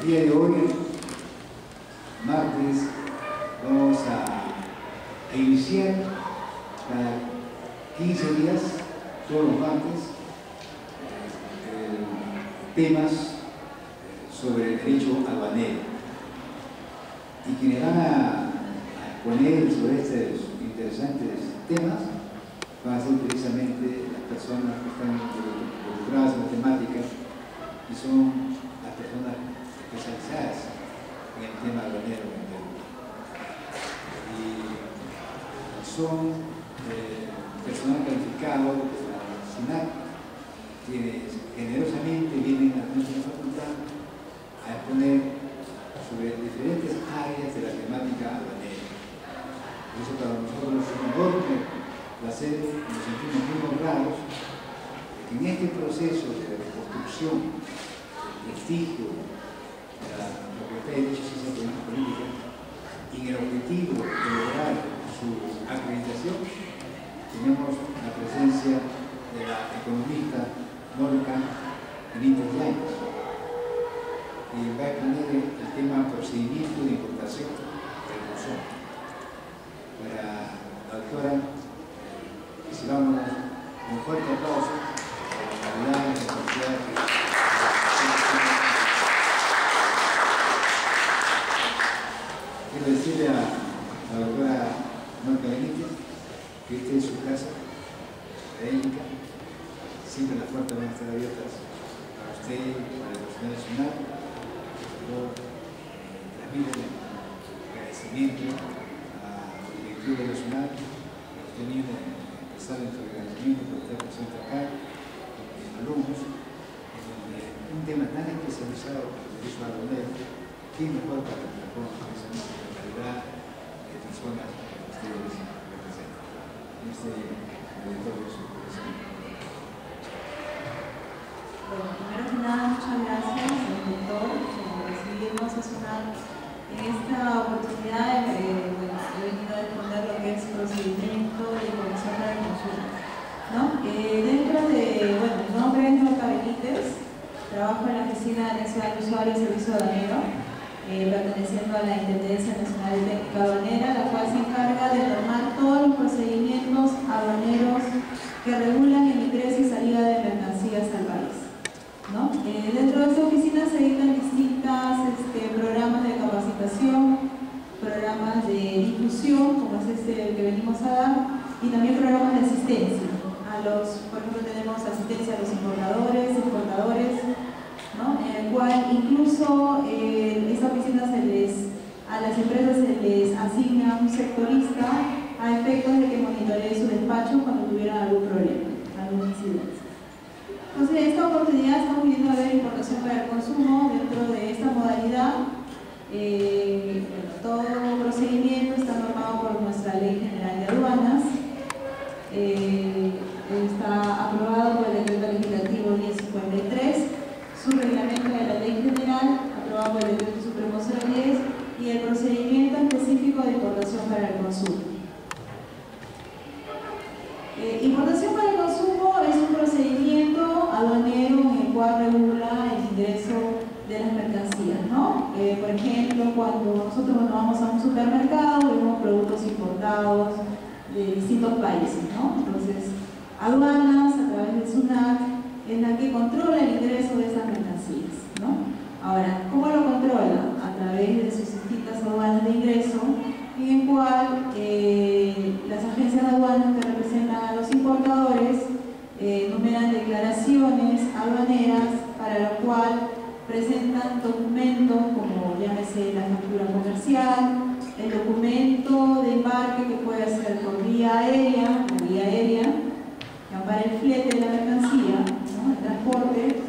el día de hoy, martes, vamos a iniciar cada 15 días, todos los martes, temas sobre el derecho aduanero. Y quienes van a poner sobre estos interesantes temas van a ser precisamente las personas que están involucradas en la temática y son las personas especializadas en el tema aduanero en Perú. Y son personal calificado de la SUNAT, quienes generosamente vienen a nuestra facultad a exponer sobre diferentes áreas de la temática aduanera. Por eso para nosotros es un enorme placer, nos sentimos muy honrados de que en este proceso de reconstrucción del prestigio de la Facultad de Derecho y Ciencia Política y en el objetivo de lograr su acreditación, tenemos la presencia de la economista Mónica Benítez Yáñez, y va a exponer el tema procedimiento de importación del consumo. Para la doctora, recibamos un fuerte aplauso por la calidad y la capacidad que quiero decirle a la doctora Mónica Benítez que esta es su casa académica, siempre las puertas van a estar abiertas para usted, para el personal nacional. Yo transmito el agradecimiento al directivo nacional, que ha tenido expresar nuestro agradecimiento por estar presente acá, con mis alumnos, en donde un tema tan especializado como el derecho aduanero, ¿qué mejor para que precisamente la calidad de personas que ustedes representan? Este director de su presidente. Bueno, primero que nada, muchas gracias al doctor por recibirnos a SUNAT en esta oportunidad. Bueno, he venido a exponer lo que es procedimiento de información para el consumo, ¿no? Dentro de, bueno, mi nombre es Mónica Benítez, trabajo en la Oficina de Atención al Usuario y Servicio Aduanero, perteneciendo a la Intendencia Nacional de Técnica Aduanera, la cual se encarga de normar todos los procedimientos aduaneros que regulan el ingreso y salida de mercancías al país, ¿no? Dentro de esta oficina se dictan distintos programas de capacitación, programas de difusión, como es el que venimos a dar, y también programas de asistencia. Por ejemplo, tenemos asistencia a los importadores, exportadores, ¿no? En el cual incluso esta oficina a las empresas se les asigna un sectorista a efectos de que monitoree su despacho cuando tuvieran algún problema, alguna incidencia. Entonces, en esta oportunidad estamos viendo a ver importación para el consumo dentro de esta modalidad. Bueno, todo procedimiento está normado por nuestra Ley General de Aduanas. Está aprobado por el Decreto Legislativo 1053, su reglamento de la Ley General, aprobado por el Decreto Supremo 010, y el procedimiento específico de importación para el consumo. Importación para el consumo es un procedimiento aduanero en el cual regula el ingreso de las mercancías, ¿no? Por ejemplo, cuando nosotros vamos a un supermercado, vemos productos importados de distintos países, ¿no? Entonces, aduanas, a través del SUNAT, es la que controla el ingreso de esas mercancías, ¿no? Ahora, ¿cómo lo controla? A través de sus distintas aduanas de ingreso, en el cual las agencias de aduanas que representan a los importadores numeran declaraciones aduaneras para lo cual presentan documentos como, llámese, la factura comercial, el documento de embarque que puede ser por vía aérea, la vía aérea, que ampara el flete de la mercancía, ¿no? El transporte,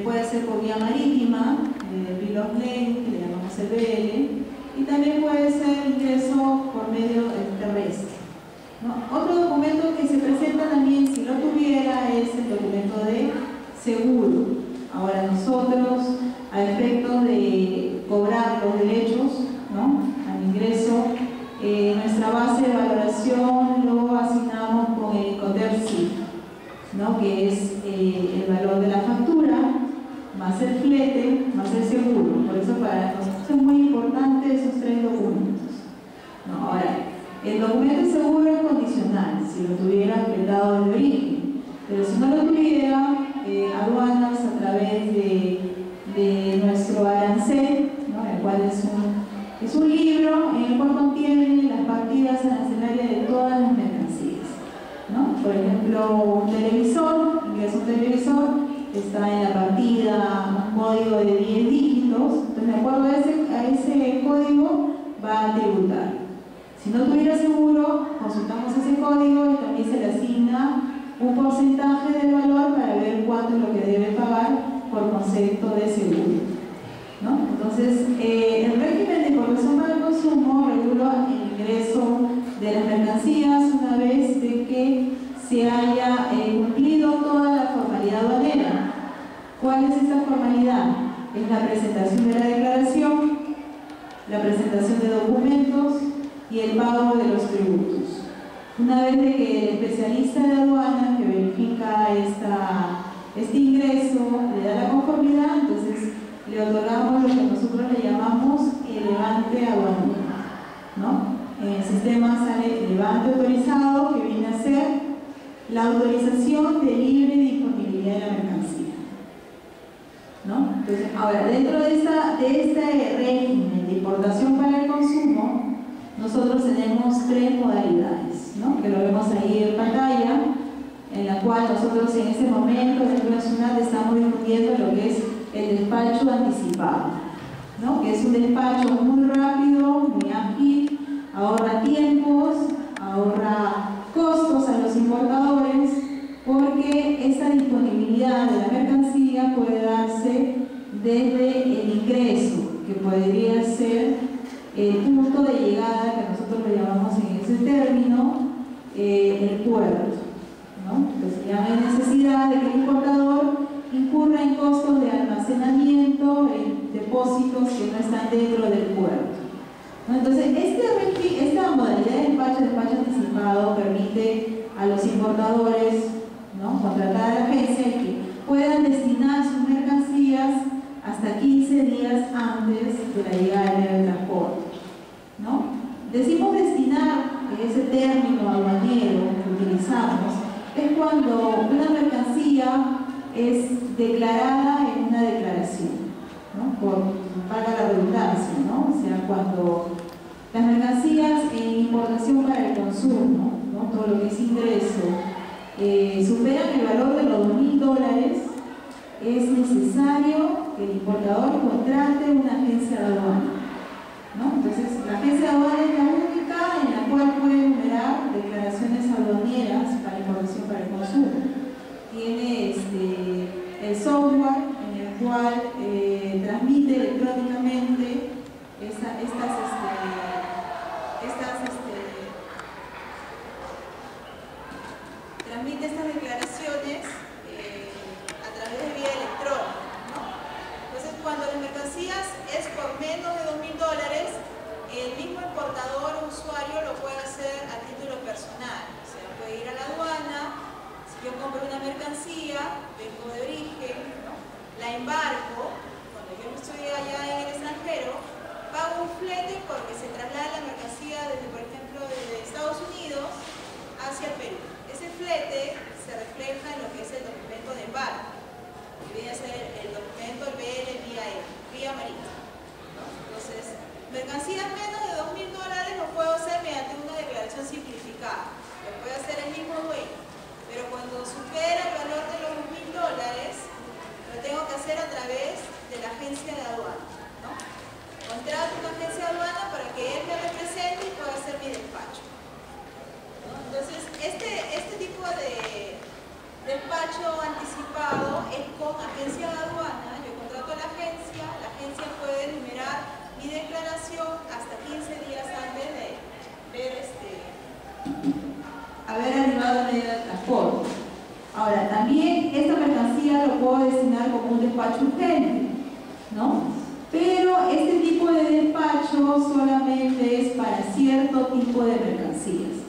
puede ser por vía marítima, el bill of lading, que le llamamos el BL, y también puede ser ingreso por medio terrestre, ¿no? Otro documento que se presenta también, si lo tuviera, es el documento de seguro. Ahora nosotros, a efectos de cobrar los derechos, ¿no?, al ingreso, nuestra base de valoración lo asignamos con el ICOTER-SIF, ¿no?, que es el valor de la factura, más el flete, más el seguro. Por por eso para nosotros es muy importante esos 3 documentos. ¿No? Ahora, el documento seguro es condicional, si lo tuviera vetado de origen, pero si no lo tuviera, aduanas a través de nuestro arancel, ¿no? El cual es un libro en el cual contiene las partidas arancelarias de todas las mercancías, ¿no? Por ejemplo, un televisor, ingresa un televisor, está en la partida un código de 10 dígitos, entonces de acuerdo a ese código va a tributar. Si no tuviera seguro, consultamos ese código y también se le asigna un porcentaje del valor para ver cuánto es lo que debe pagar por concepto de seguro, ¿no? Entonces, el régimen de importación para el consumo regula el ingreso de las mercancías una vez de que se haya cumplido toda la formalidad aduanera. ¿Cuál es esta formalidad? Es la presentación de la declaración, la presentación de documentos y el pago de los tributos. Una vez de que el especialista de aduana que verifica este ingreso le da la conformidad, entonces le otorgamos lo que nosotros le llamamos el levante aduanero, ¿no? En el sistema sale el levante autorizado, que viene a ser la autorización de libre disponibilidad de la mercancía, ¿no? Entonces, ahora, dentro de este régimen de importación para el consumo, nosotros tenemos 3 modalidades, ¿no? Que lo vemos ahí en pantalla, en la cual nosotros en este momento dentro de SUNAT estamos difundiendo lo que es el despacho anticipado, ¿no? Que es un despacho muy rápido, muy ágil, ahorra tiempos, ahorra costos a los importadores, porque esa disponibilidad de la mercancía puede darse desde el ingreso, que podría ser el punto de llegada, que nosotros lo llamamos en ese término, el puerto, ¿no? Entonces ya no hay necesidad de que el importador incurra en costos de almacenamiento, en depósitos que no están dentro del puerto, ¿no? Entonces, esta modalidad de despacho anticipado permite a los importadores, ¿no?, contratar a la agencia y que puedan destinar sus mercancías hasta 15 días antes de la llegada del medio de transporte, ¿no? Decimos destinar, ese término aduanero que utilizamos, es cuando una mercancía es declarada en una declaración, ¿no? Para la redundancia, ¿no? O sea, cuando las mercancías en importación para el consumo, ¿no?, todo lo que es ingreso, superan el valor de los $2.000, es necesario que el importador contrate una agencia de aduana, ¿no? Entonces, la agencia de aduana es la única en la cual puede enumerar declaraciones aduaneras para importación para el consumo. Tiene el software en el cual transmite electrónicamente transmite estas declaraciones a través de vía electrónica, ¿no? Entonces, cuando las mercancías es por menos de $2.000, el mismo importador o usuario lo puede hacer a título personal. O sea, puede ir a la aduana. Si yo compro una mercancía, vengo de origen, ¿no?, la embarco, cuando yo estoy allá en el extranjero, pago un flete porque se traslada la mercancía desde, por ejemplo, desde Estados Unidos hacia el Perú. Ese flete se refleja en lo que es el documento de embarque, que viene a ser el documento, el BL vía marítima, ¿no? Entonces, mercancías menos de $2.000 lo puedo hacer mediante una declaración simplificada, lo puede hacer el mismo dueño, pero cuando supera el valor de los $2.000, lo tengo que hacer a través de la agencia de aduana, ¿no? Contrato una agencia de aduana para que él me represente y pueda hacer mi despacho, ¿no? Entonces, este tipo de despacho anticipado es con agencia de aduana. Yo contrato a la agencia puede enumerar mi declaración hasta 15 días antes de haber arribado al medio de transporte. Ahora, también esta mercancía lo puedo destinar como un despacho urgente, ¿no? Pero este tipo de despacho solamente es para cierto tipo de mercancías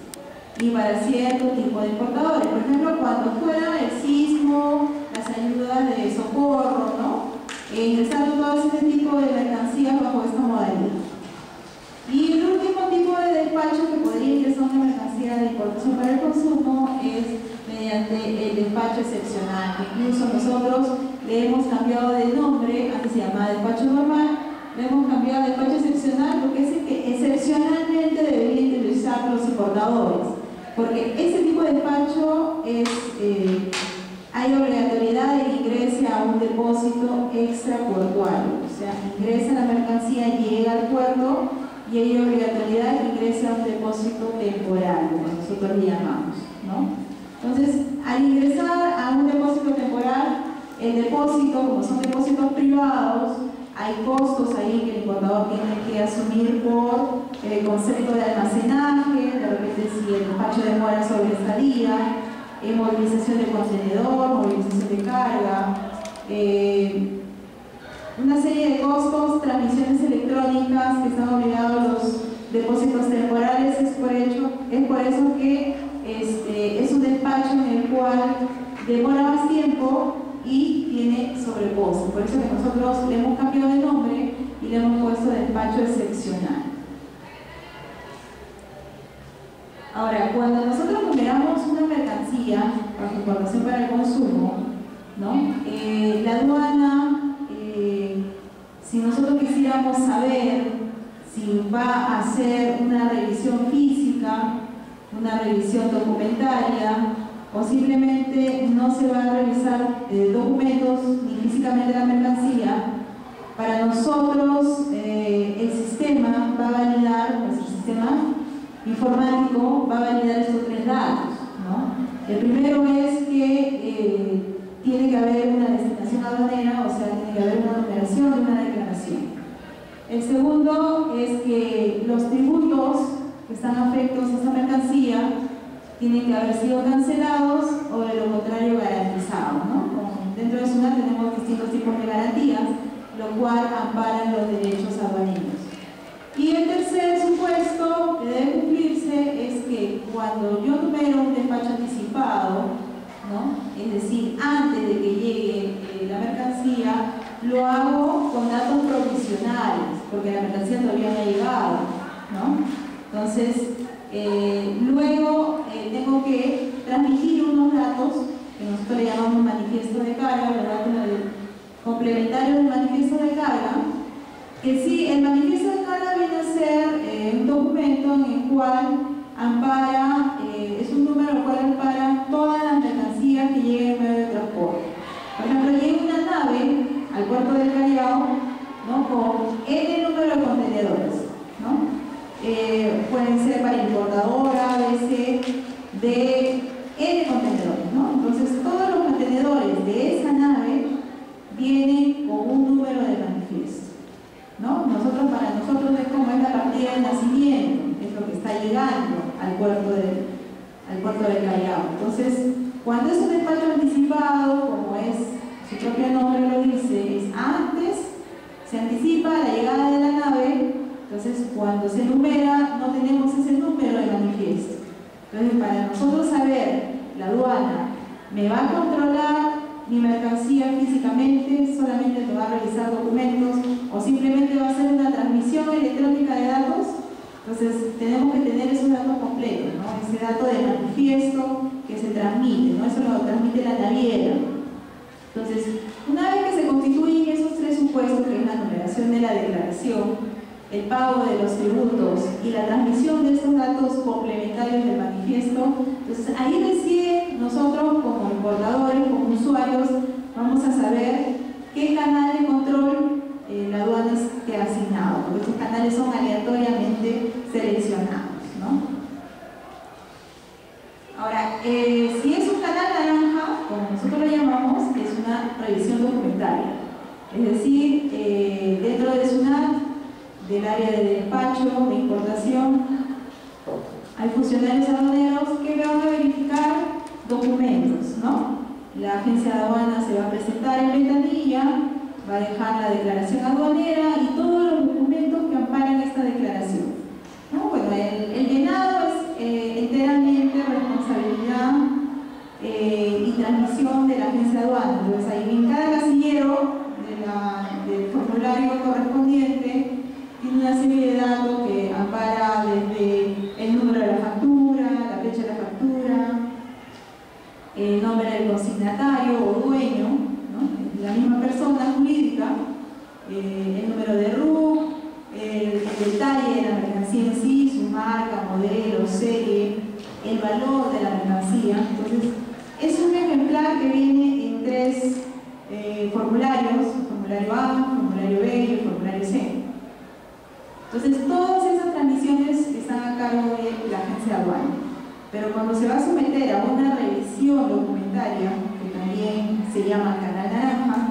y para cierto tipo de importadores. Por ejemplo, cuando fuera el sismo, las ayudas de socorro, ¿no?, ingresando todo ese tipo de mercancías bajo esta modalidad. Y el último tipo de despacho que podría ingresar una mercancía de importación para el consumo es mediante el despacho excepcional. Incluso nosotros le hemos cambiado de nombre, antes se llamaba despacho normal, le hemos cambiado a despacho excepcional porque es el que excepcionalmente deberían utilizar los importadores. Porque ese tipo de despacho es, hay obligatoriedad de que ingrese a un depósito extraportuario. O sea, ingresa la mercancía, llega al puerto y hay obligatoriedad de que ingrese a un depósito temporal, como nosotros le llamamos, ¿no? Entonces, al ingresar a un depósito temporal, el depósito, como son depósitos privados, hay costos ahí que el importador tiene que asumir por el concepto de almacenaje, de repente si el despacho demora sobre salida, movilización de contenedor, movilización de carga, una serie de costos, transmisiones electrónicas que están obligados a los depósitos temporales. Es por eso que es un despacho en el cual demora más tiempo y tiene sobrecosto. Por eso que nosotros le hemos cambiado de nombre y le hemos puesto despacho excepcional. Ahora, cuando nosotros numeramos una mercancía bajo importación para el consumo, ¿no? La aduana, si nosotros quisiéramos saber si va a hacer una revisión física, una revisión documentaria, o simplemente no se va a revisar documentos ni físicamente la mercancía, para nosotros el sistema va a validar, nuestro sistema informático va a validar estos tres datos, ¿no? El primero es que tiene que haber una destinación aduanera, o sea, tiene que haber una numeración de una declaración. El segundo es que los tributos que están afectos a esta mercancía tienen que haber sido cancelados o de lo contrario garantizados, ¿no? Como dentro de SUNAT tenemos distintos tipos de garantías, lo cual amparan los derechos aduaneros. Y el tercer supuesto que debe cumplirse es que cuando yo numero un despacho anticipado, ¿no? Es decir, antes de que llegue la mercancía, lo hago con datos provisionales, porque la mercancía todavía no ha llegado, ¿no? Entonces, luego tengo que transmitir unos datos que nosotros le llamamos manifiesto de carga, ¿verdad? Complementario del manifiesto de carga, que sí, el manifiesto de carga viene a ser un documento en el cual ampara, es un número el cual ampara todas las mercancías que lleguen en medio de transporte. Por ejemplo, llega una nave al puerto del Callao, ¿no? Con N número de contenedores, ¿no? Pueden ser para importadora, ABC, de N contenedores, ¿no? Entonces, todos los contenedores de esa nave vienen con un número de manifiesto, ¿no? Para nosotros es como es la partida de nacimiento, es lo que está llegando al puerto del Callao. Entonces, cuando es un despacho anticipado, como es su propio nombre lo dice, es antes, se anticipa la llegada de la nave. Entonces, cuando se numera, no tenemos ese número de manifiesto. Entonces, para nosotros saber, la aduana me va a controlar mi mercancía físicamente, solamente me va a revisar documentos, o simplemente va a hacer una transmisión electrónica de datos. Entonces, tenemos que tener esos datos completos, ¿no? Ese dato de manifiesto que se transmite, ¿no? Eso lo transmite la naviera. Entonces, una vez que se constituyen esos tres supuestos, que es la numeración de la declaración, el pago de los tributos y la transmisión de estos datos complementarios del manifiesto, entonces ahí recién nosotros como importadores, como usuarios, vamos a saber qué canal de control la aduana te ha asignado, porque estos canales son aleatoriamente seleccionados, ¿no? Ahora, si es un canal naranja, como nosotros lo llamamos, es una revisión documentaria, es decir, dentro de SUNAT, del área de despacho, de importación, hay funcionarios aduaneros que van a verificar documentos, ¿no? La agencia de aduana se va a presentar en ventanilla, va a dejar la declaración aduanera y todos los documentos que amparan esta declaración, ¿no? Bueno, el llenado es enteramente responsabilidad y transmisión de la agencia de aduana. Entonces, ahí en cada casillero detalle de la mercancía en sí, su marca, modelo, serie, el valor de la mercancía. Entonces, es un ejemplar que viene en 3 formularios: el formulario A, el formulario B y el formulario C. Entonces, todas esas transmisiones están a cargo de la agencia de aduana. Pero cuando se va a someter a una revisión documentaria, que también se llama canal naranja,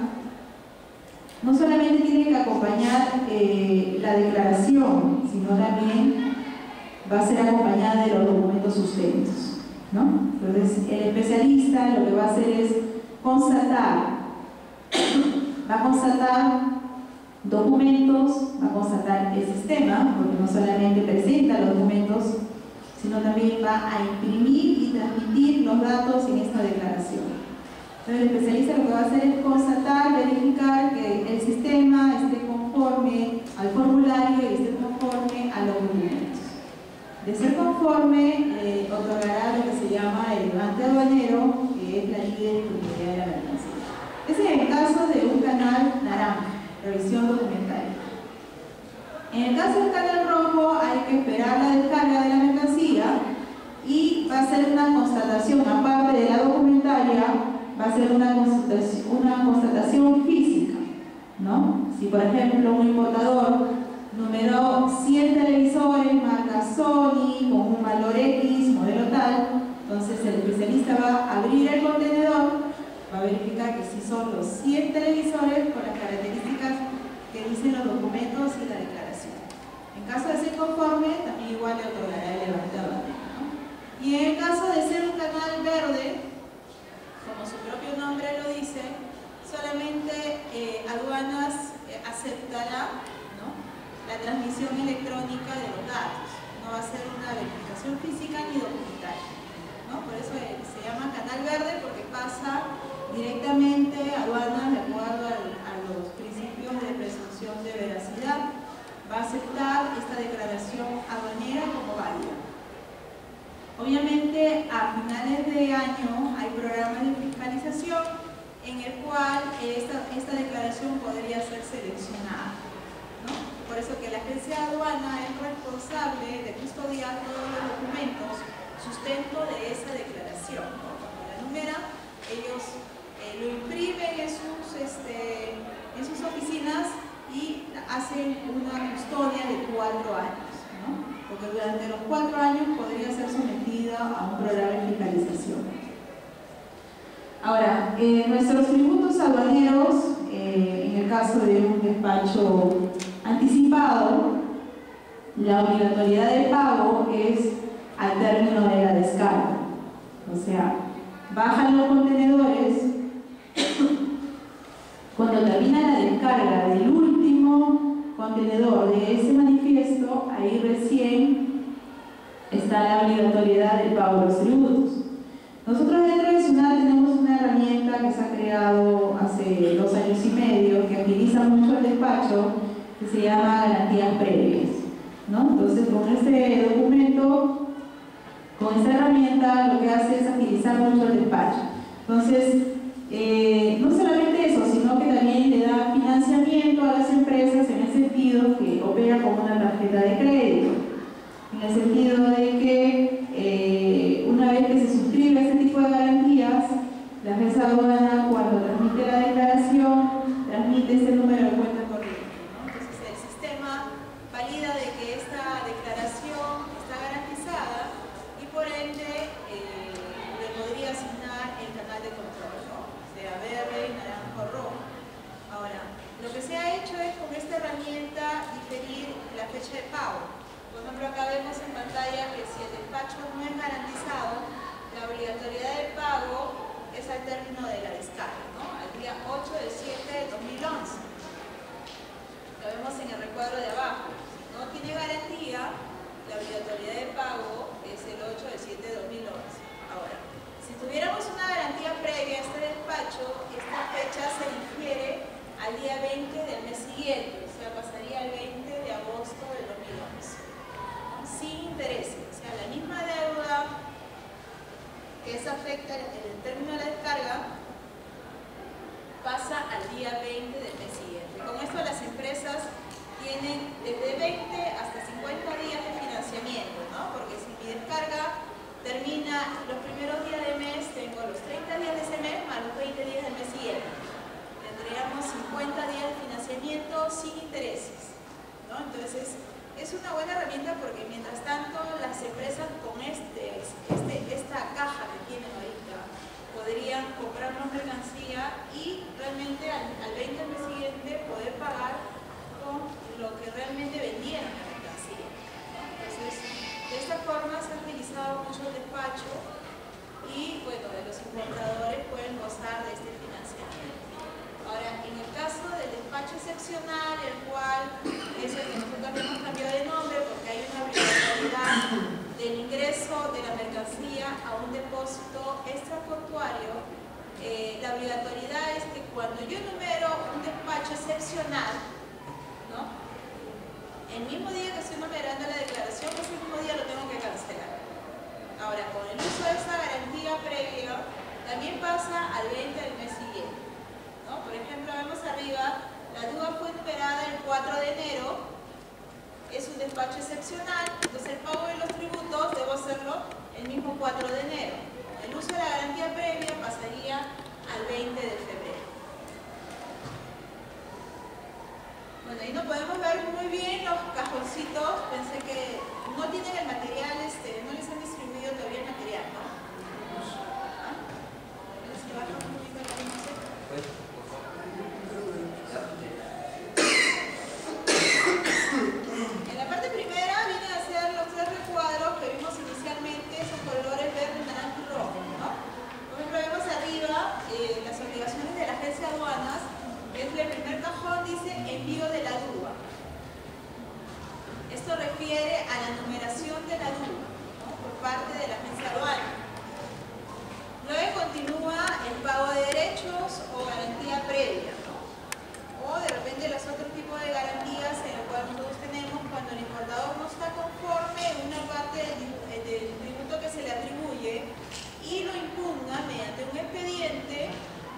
no solamente tiene que acompañar la declaración, sino también va a ser acompañada de los documentos sustentos, ¿no? Entonces, el especialista lo que va a hacer es constatar, va a constatar documentos, va a constatar el sistema, porque no solamente presenta los documentos, sino también va a imprimir y transmitir los datos en esta declaración. Entonces, el especialista lo que va a hacer es constatar, verificar que el sistema esté conforme al formulario y esté conforme a los documentos. De ser conforme, otorgará lo que se llama el levante aduanero, que es la libre disponibilidad de la mercancía. Ese es el caso de un canal naranja, revisión documentaria. En el caso del canal rojo, hay que esperar la descarga de la mercancía y va a ser una constatación, aparte de la documentaria, va a ser una constatación física, ¿no? Si, por ejemplo, un importador numeró 100 televisores, marca Sony, con un valor X, modelo tal, entonces el especialista va a abrir el contenedor, va a verificar que si son los 100 televisores con las características que dicen los documentos y la declaración. En caso de ser conforme, también igual le otorgará el levante aduanero, ¿no? Y en el caso de ser un canal verde, como su propio nombre lo dice, solamente aduanas aceptará, ¿no?, la transmisión electrónica de los datos. No va a ser una verificación física ni documentaria, ¿no? Por eso se llama canal verde, porque pasa directamente a aduanas de acuerdo a los principios de presunción de veracidad. Va a aceptar esta declaración aduanera como válida. Obviamente, a finales de año hay programas de fiscalización en el cual esta declaración podría ser seleccionada, ¿no? Por eso que la agencia de aduana es responsable de custodiar todos los documentos sustento de esa declaración, ¿no? Cuando la numeran, ellos lo imprimen en sus oficinas y hacen una custodia de 4 años, ¿no? Porque durante los 4 años podría ser sometida a un programa de fiscalización. Ahora, nuestros tributos aduaneros, en el caso de un despacho anticipado, la obligatoriedad de pago es al término de la descarga. O sea, bajan los contenedores, cuando termina la descarga del último contenedor de ese manifiesto, ahí recién está la obligatoriedad del pago de los tributos. Nosotros dentro de SUNAT tenemos una herramienta que se ha creado hace 2 años y medio, que agiliza mucho el despacho, que se llama garantías previas, ¿no? Entonces, con este documento, con esta herramienta, lo que hace es agilizar mucho el despacho. Entonces, no solamente eso, sino que también le da financiamiento a las empresas en el sentido que opera como una tarjeta de crédito, en el sentido de que una vez que se suscribe a este tipo de garantías, la agencia de aduana, cuando transmite la declaración, transmite ese número de cuenta corriente, ¿no? Entonces el sistema valida de que esta declaración está garantizada y por ende le podría asignar el canal de control, ¿no? Sea verde, naranja o rojo. Ahora, lo que se ha hecho es con esta herramienta diferir la fecha de pago. Por ejemplo, acá vemos en pantalla que si el despacho no es garantizado, la obligatoriedad de pago es al término de la descarga, ¿no? Al día 8 del 7 del 2011. Lo vemos en el recuadro de abajo. Si no tiene garantía, la obligatoriedad de pago es el 8 del 7 de 2011. Ahora, si tuviéramos una garantía previa a este despacho, esta fecha se difiere al día 20 del mes siguiente, o sea, pasaría el 20 de agosto del 2011. Sin intereses, o sea, la misma deuda que esa afecta el término de la descarga pasa al día 20 del mes siguiente. Con esto las empresas tienen desde 20 hasta 50 una buena herramienta porque mientras tanto las empresas con esta caja que tienen ahorita podrían comprar más mercancía y realmente al 20 del mes siguiente poder pagar con lo que realmente vendieron la mercancía. Entonces, de esta forma se ha agilizado mucho el despacho y bueno, los importadores pueden gozar de este financiamiento. Ahora, en el caso del despacho excepcional, el cual es el que nosotros hemos cambiado de nombre porque hay una obligatoriedad del ingreso de la mercancía a un depósito extraportuario, la obligatoriedad es que cuando yo numero un despacho excepcional, ¿no? El mismo día que estoy numerando la declaración, ese mismo día lo tengo que cancelar. Ahora, con el uso de esa garantía previa, también pasa al 20 del mes siguiente, ¿no? Por ejemplo, vemos arriba, la DUA fue numerada el 4 de enero, es un despacho excepcional, entonces el pago de los tributos debo hacerlo el mismo 4 de enero. El uso de la garantía previa pasaría al 20 de febrero. Bueno, ahí no podemos ver muy bien los cajoncitos, pensé que no tienen el material, no les han distribuido todavía el material, ¿no? ¿Ah? ¿Se baja un poquito la luz? En la parte primera vienen a ser los 3 recuadros que vimos inicialmente, esos colores verde, naranja y rojo, ¿no? Por ejemplo, vemos arriba las obligaciones de la agencia de aduanas, que es el primer cajón, dice envío de la DUA. Esto refiere a la numeración de la DUA, ¿no? Por parte de la agencia de aduanas. Luego continúa el pago de derechos o garantía previa, ¿no? O de repente los otros tipos de garantías en el cual nosotros tenemos cuando el importador no está conforme en una parte del tributo que se le atribuye y lo impugna mediante un expediente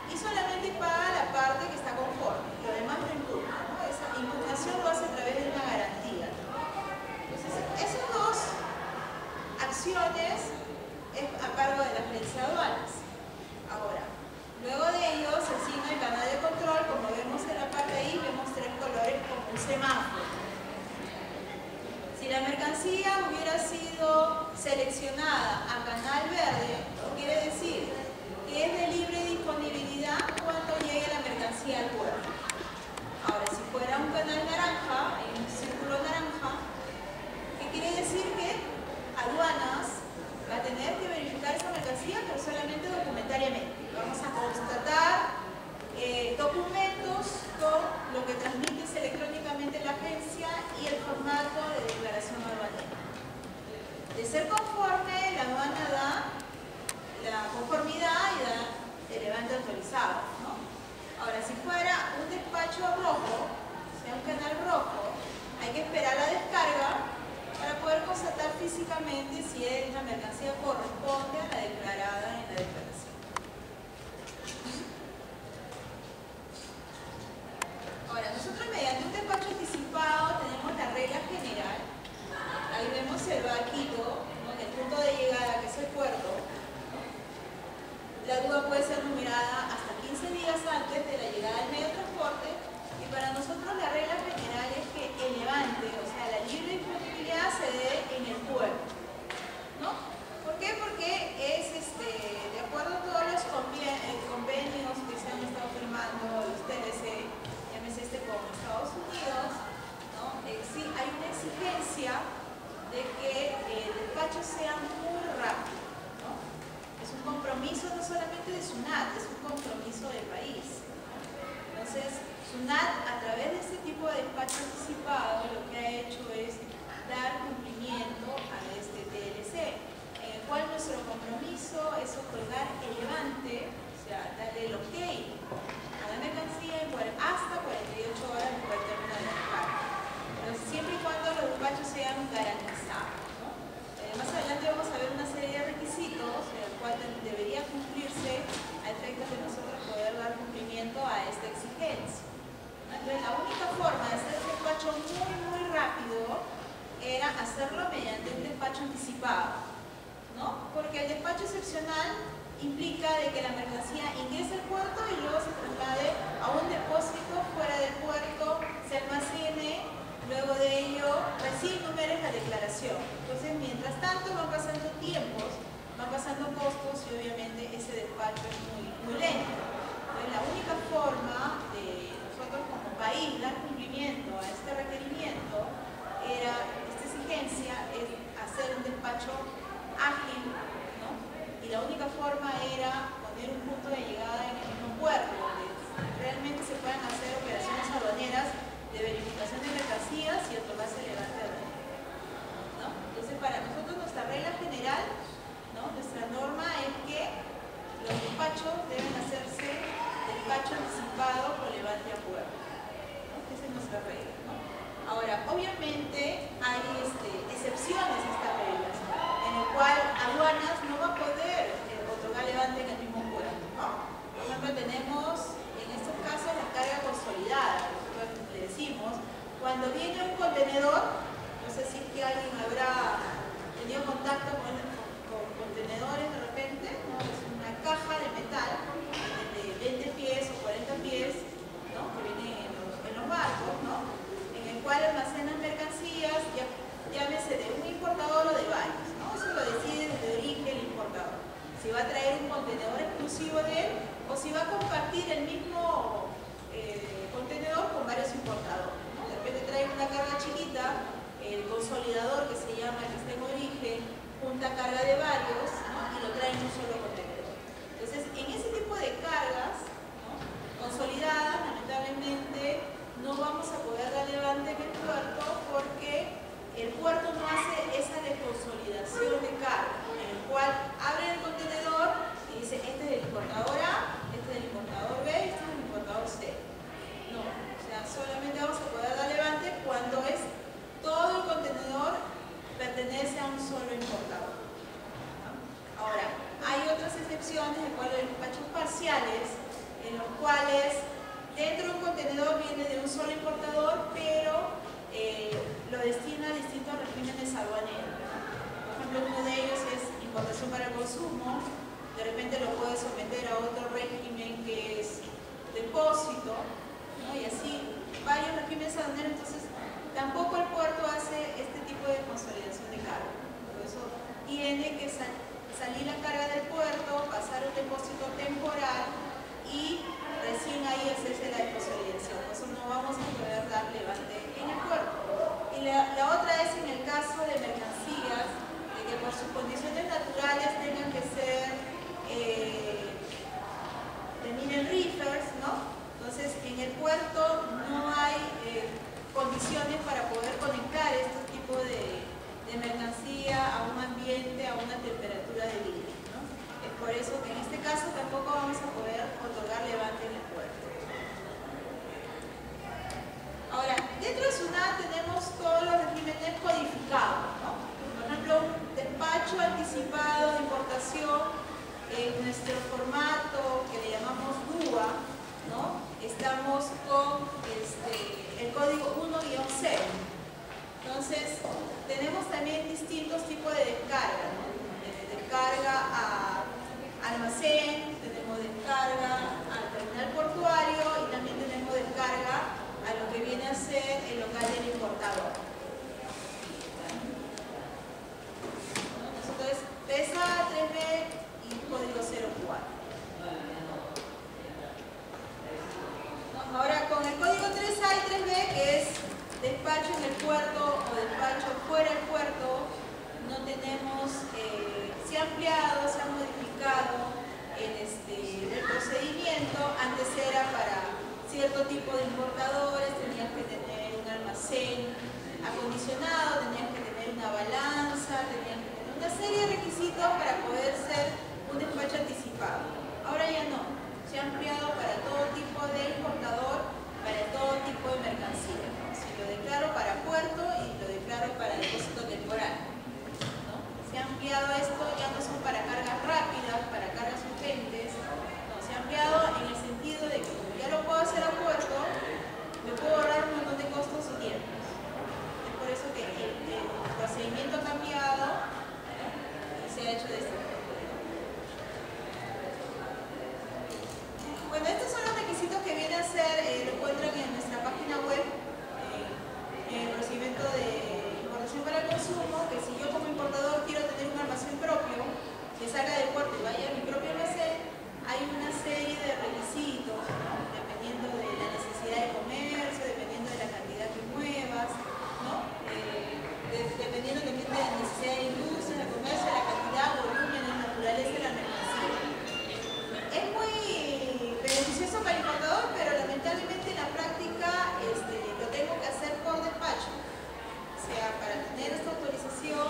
y solamente paga la parte que está conforme, lo demás no impugna, ¿no? Esa impugnación lo hace a través de una garantía, ¿no? Entonces, esas dos acciones es a cargo de la agencia de aduanas. Ahora, luego de ello se asigna el canal de control, como vemos en la parte ahí, vemos 3 colores como un semáforo. Si la mercancía hubiera sido seleccionada a canal verde, quiere decir que es de libre disponibilidad cuando llegue la mercancía al puerto. Ahora, si fuera un canal naranja, en un círculo naranja, ¿qué quiere decir? Que aduanas va a tener que verificar esa mercancía, pero solamente documentariamente. Vamos a constatar documentos con lo que transmites electrónicamente la agencia y el formato de declaración aduanera. De ser conforme, la aduana da la conformidad y da el levante autorizado, ¿no? Ahora, si fuera un despacho rojo, o sea, un canal rojo, hay que esperar la descarga para poder constatar físicamente si la mercancía corresponde a la declarada en la declaración. Ahora, nosotros mediante un despacho anticipado tenemos la regla general. Ahí vemos el vaquito, ¿no? En el punto de llegada, que es el puerto. La DUA puede ser numerada hasta 15 días antes de la llegada del medio de transporte y para nosotros la regla general es que el levante, o sea, la libre disponibilidad se dé en el puerto, ¿no? ¿Por qué? Porque es de acuerdo a todos los convenios que se han estado firmando, los TLC, llámese con Estados Unidos, ¿no? Sí, hay una exigencia de que el despacho sea muy rápido. Es un compromiso no solamente de SUNAT, es un compromiso del país. Entonces, SUNAT, a través de este tipo de despacho anticipado, lo que ha hecho es dar cumplimiento a este TLC, en el cual nuestro compromiso es otorgar el levante, o sea, darle el ok a la mercancía hasta 48 horas después del término de la descarga. Pero siempre y cuando los despachos sean garantizados, ¿no? Más adelante vamos a ver una serie de requisitos, el cual debería cumplirse a efectos de nosotros poder dar cumplimiento a esta exigencia. Entonces, la única forma de hacer el despacho muy rápido era hacerlo mediante un despacho anticipado, ¿no? Porque el despacho excepcional implica de que la mercancía ingrese al puerto y luego se traslade a un depósito fuera del puerto, se almacene, Luego de ello, recién numeres la declaración. Entonces, mientras tanto van pasando tiempos, van pasando costos y obviamente ese despacho es muy lento. Entonces, la única forma de nosotros como país dar cumplimiento a este requerimiento era, esta exigencia es hacer un despacho ágil, ¿no? Y la única forma era poner un punto de llegada en el mismo puerto, donde realmente se puedan hacer operaciones aduaneras de verificación de mercancías y otorgarse levante aduanero, ¿no? Entonces, para nosotros nuestra regla general, ¿no? Nuestra norma es que los despachos deben hacerse despacho anticipado con levante a puerto, ¿no? Esa es nuestra regla, ¿no? Ahora, obviamente hay excepciones a estas reglas, en el cual aduanas no va a poder otorgar levante en el mismo puerto, ¿no? Por ejemplo, tenemos en estos casos la carga consolidada. Le decimos, cuando viene un contenedor, no sé si es que alguien habrá tenido contacto con contenedores de repente, ¿no? Es una caja de metal de 20 pies o 40 pies, ¿no? Que viene en los barcos, ¿no? En el cual almacenan mercancías, llámese de un importador o de varios, ¿no? Eso lo decide desde origen el importador. Si va a traer un contenedor exclusivo de él o si va a compartir el mismo contenedor con varios importadores, ¿no? De repente trae una carga chiquita, el consolidador que se llama, que está en origen, junta carga de varios, ¿no? Y lo trae en un solo contenedor. Entonces, en ese tipo de cargas, ¿no? Consolidadas, lamentablemente no vamos a poder dar levante en el puerto porque el puerto no hace esa desconsolidación de carga, en el cual abre el contenedor y dice, este es del importador A, este es del importador B, este es del importador C. No, o sea, solamente vamos a poder dar levante cuando todo el contenedor pertenece a un solo importador, ¿no? Ahora, hay otras excepciones, en cual hay despachos parciales, en los cuales dentro de un contenedor viene de un solo importador, pero lo destina a distintos regímenes aduaneros, ¿no? Por ejemplo, uno de ellos es importación para consumo, de repente lo puede someter a otro régimen que es depósito, ¿no? Y así varios regímenes aduaneros. Entonces tampoco el puerto hace este tipo de consolidación de carga. Por eso tiene que salir la carga del puerto, pasar un depósito temporal y recién ahí hacerse la consolidación. Por eso no vamos a poder dar levante en el puerto. Y la otra es en el caso de mercancías, de que por sus condiciones naturales tengan que ser terminen reefers, ¿no? Entonces, en el puerto no hay condiciones para poder conectar este tipo de mercancía a un ambiente, a una temperatura de vida, ¿no? Es por eso que en este caso tampoco vamos a poder otorgar levante en el puerto. Ahora, dentro de SUNAT tenemos todos los regímenes codificados, ¿no? Por ejemplo, un despacho anticipado de importación en nuestro formato que le llamamos DUA, ¿no? Estamos con el código 1-0. Entonces, tenemos también distintos tipos de descarga, ¿no? Descarga a almacén, tenemos descarga al terminal portuario y también tenemos descarga a lo que viene a ser el local del importador. Entonces, PESA 3B y código 04. Ahora, con el código 3A y 3B, que es despacho en el puerto o despacho fuera del puerto, no tenemos, se ha ampliado, se ha modificado el procedimiento. Antes era para cierto tipo de importadores, tenías que tener un almacén acondicionado, tenías que tener una balanza, tenías que tener una serie de requisitos para poder ser un despacho anticipado. Ahora ya no. Se ha ampliado para todo tipo de importador, para todo tipo de mercancía, ¿no? Si lo declaro para puerto y lo declaro para depósito temporal, ¿no? Se ha ampliado esto, ya no son para cargas rápidas, para cargas urgentes, no, se ha ampliado en el sentido de que como ya lo puedo hacer a puerto, me puedo ahorrar un montón de costos y tiempos. Es por eso que consumo, que si yo como importador quiero tener un almacén propio, que salga del puerto y vaya a mi propio almacén, hay una serie de requisitos, ¿no? Dependiendo de la necesidad de comercio, dependiendo de la cantidad que muevas, ¿no? Dependiendo también de la necesidad de industria, de comercio, de la cantidad, volumen, la naturaleza de la mercancía. Es muy beneficioso para el importador, pero lamentablemente en la práctica lo tengo que hacer por despacho. O sea, para tener esta autorización,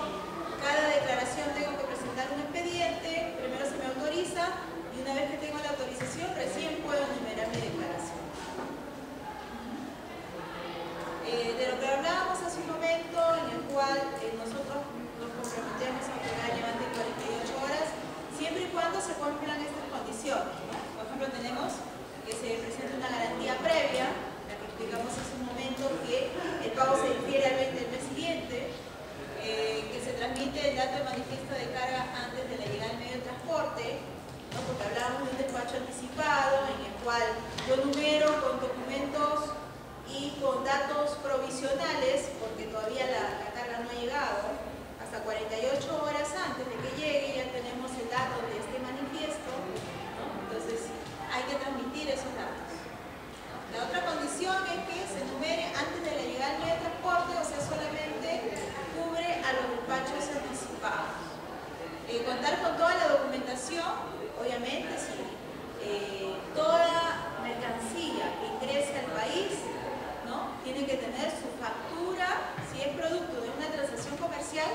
cada declaración tengo que presentar un expediente, primero se me autoriza y una vez que tengo la autorización recién puedo enumerar mi declaración. De lo que hablábamos hace un momento, en el cual nosotros nos comprometemos a entregar levante 48 horas, siempre y cuando se cumplan estas condiciones, ¿no? Por ejemplo, tenemos que se presente una garantía previa, la que explicamos hace un momento, que el pago se difiere al 20 del mes siguiente, que se transmite el dato de manifiesto de carga antes de la llegada del medio de transporte, ¿no? Porque hablábamos de un despacho anticipado en el cual yo numero con documentos y con datos provisionales, porque todavía la carga no ha llegado, hasta 48 horas antes de que llegue ya tenemos el dato de este manifiesto, ¿no? Entonces hay que transmitir esos datos. La otra condición es que se numere antes de la llegada del medio de transporte, o sea, solamente cubre a los despachos anticipados. Contar con toda la documentación, obviamente, si toda mercancía que ingrese al país, ¿no? Tiene que tener su factura, si es producto de una transacción comercial,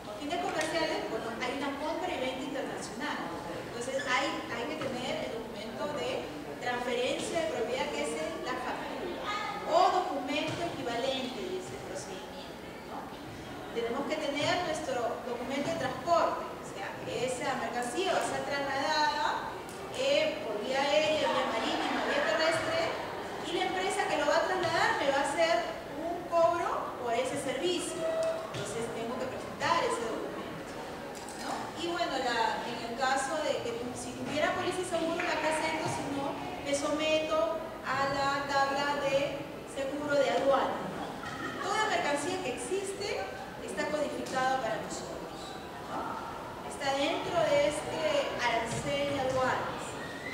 con fines comerciales, bueno, hay una compra y venta internacional. Entonces hay que tener el documento de transferencia de propiedad, que es la factura, o documento equivalente de ese procedimiento, ¿no? Tenemos que tener nuestro documento de transporte, o sea, esa mercancía va a ser trasladada por vía aérea, vía marítima, vía terrestre, y la empresa que lo va a trasladar me va a hacer un cobro por ese servicio. Entonces tengo que presentar ese documento, ¿no? Y bueno, en el caso de que si tuviera póliza y seguro, la presento, si no, me someto a la tabla de seguro de aduana, ¿no? Toda mercancía que existe está codificada para nosotros, ¿no? Está dentro de este arancel de aduanas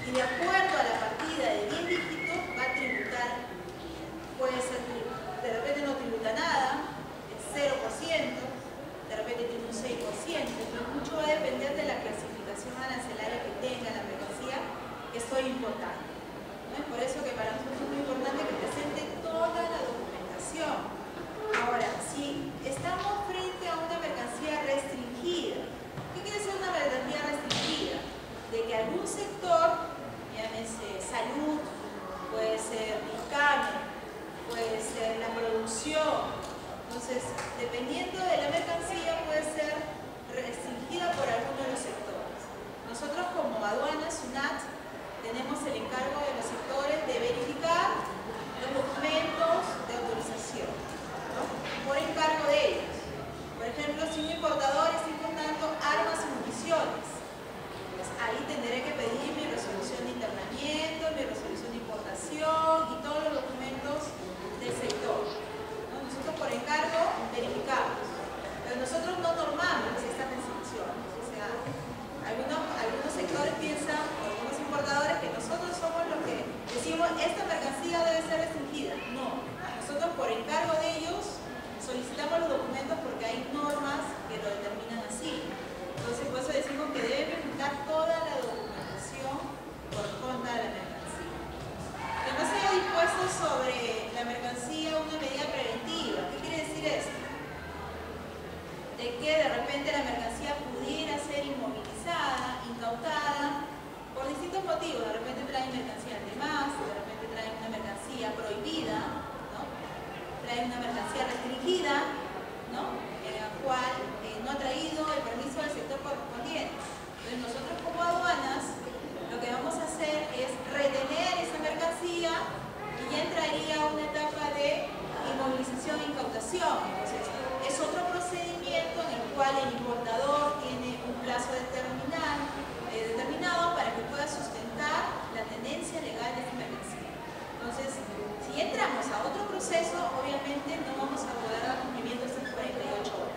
y de acuerdo a la partida de 10 dígitos va a tributar. Puede ser, de repente no tributa nada, es 0%, de repente tiene un 6%, pero mucho va a depender de la clasificación arancelaria que tenga la mercancía que estoy importando, ¿no? Es por eso que para nosotros es muy importante que presente toda la documentación. Ahora, si estamos frente a una mercancía restringida, ¿qué quiere decir una mercancía restringida? De que algún sector, llámese salud, puede ser dictamen, puede ser la producción. Entonces, dependiendo de la mercancía, puede ser restringida por alguno de los sectores. Nosotros como aduanas, SUNAT, tenemos el encargo de los sectores de verificar los documentos de autorización, ¿no? Por encargo de ellos. Por ejemplo, si un importador está importando armas y municiones, pues ahí tendré que pedir mi resolución de internamiento, mi resolución de importación y todos los documentos del sector, ¿no? Nosotros por encargo verificamos, pero nosotros no normamos estas restricciones. O sea, algunos sectores piensan, algunos importadores, que nosotros somos los que decimos esta mercancía debe ser restringida. No, nosotros por encargo de ellos solicitamos los documentos porque hay normas que lo determinan así. Entonces, por eso decimos que debe presentar toda la documentación por conta de la mercancía. Que no se haya dispuesto sobre la mercancía una medida preventiva. ¿Qué quiere decir esto? De que de repente la mercancía pudiera ser inmovilizada, incautada, por distintos motivos. De repente traen mercancía de más, de repente traen una mercancía prohibida, ¿no? Traen una mercancía restringida, ¿no? En la cual no ha traído el permiso del sector correspondiente. Entonces nosotros como aduanas lo que vamos a hacer es retener esa mercancía y ya entraría una etapa de inmovilización e incautación. Entonces es otro procedimiento en el cual el importador tiene un plazo determinado para que pueda sustentar la tenencia legal de esta mercancía. Entonces, si entramos a otro proceso, obviamente no vamos a poder dar cumplimiento a estas 48 horas.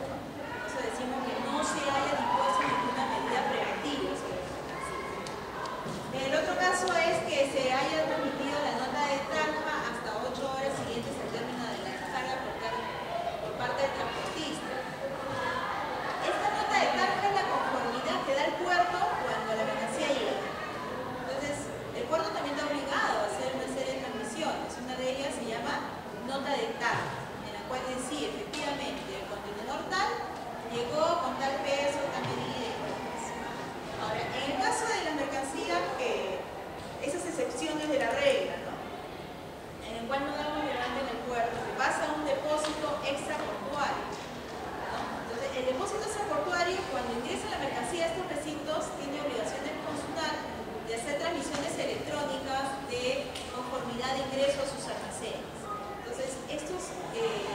cuando ingresa la mercancía a estos recintos, tiene obligación del consular de hacer transmisiones electrónicas de conformidad de ingreso a sus almacenes. Entonces, estas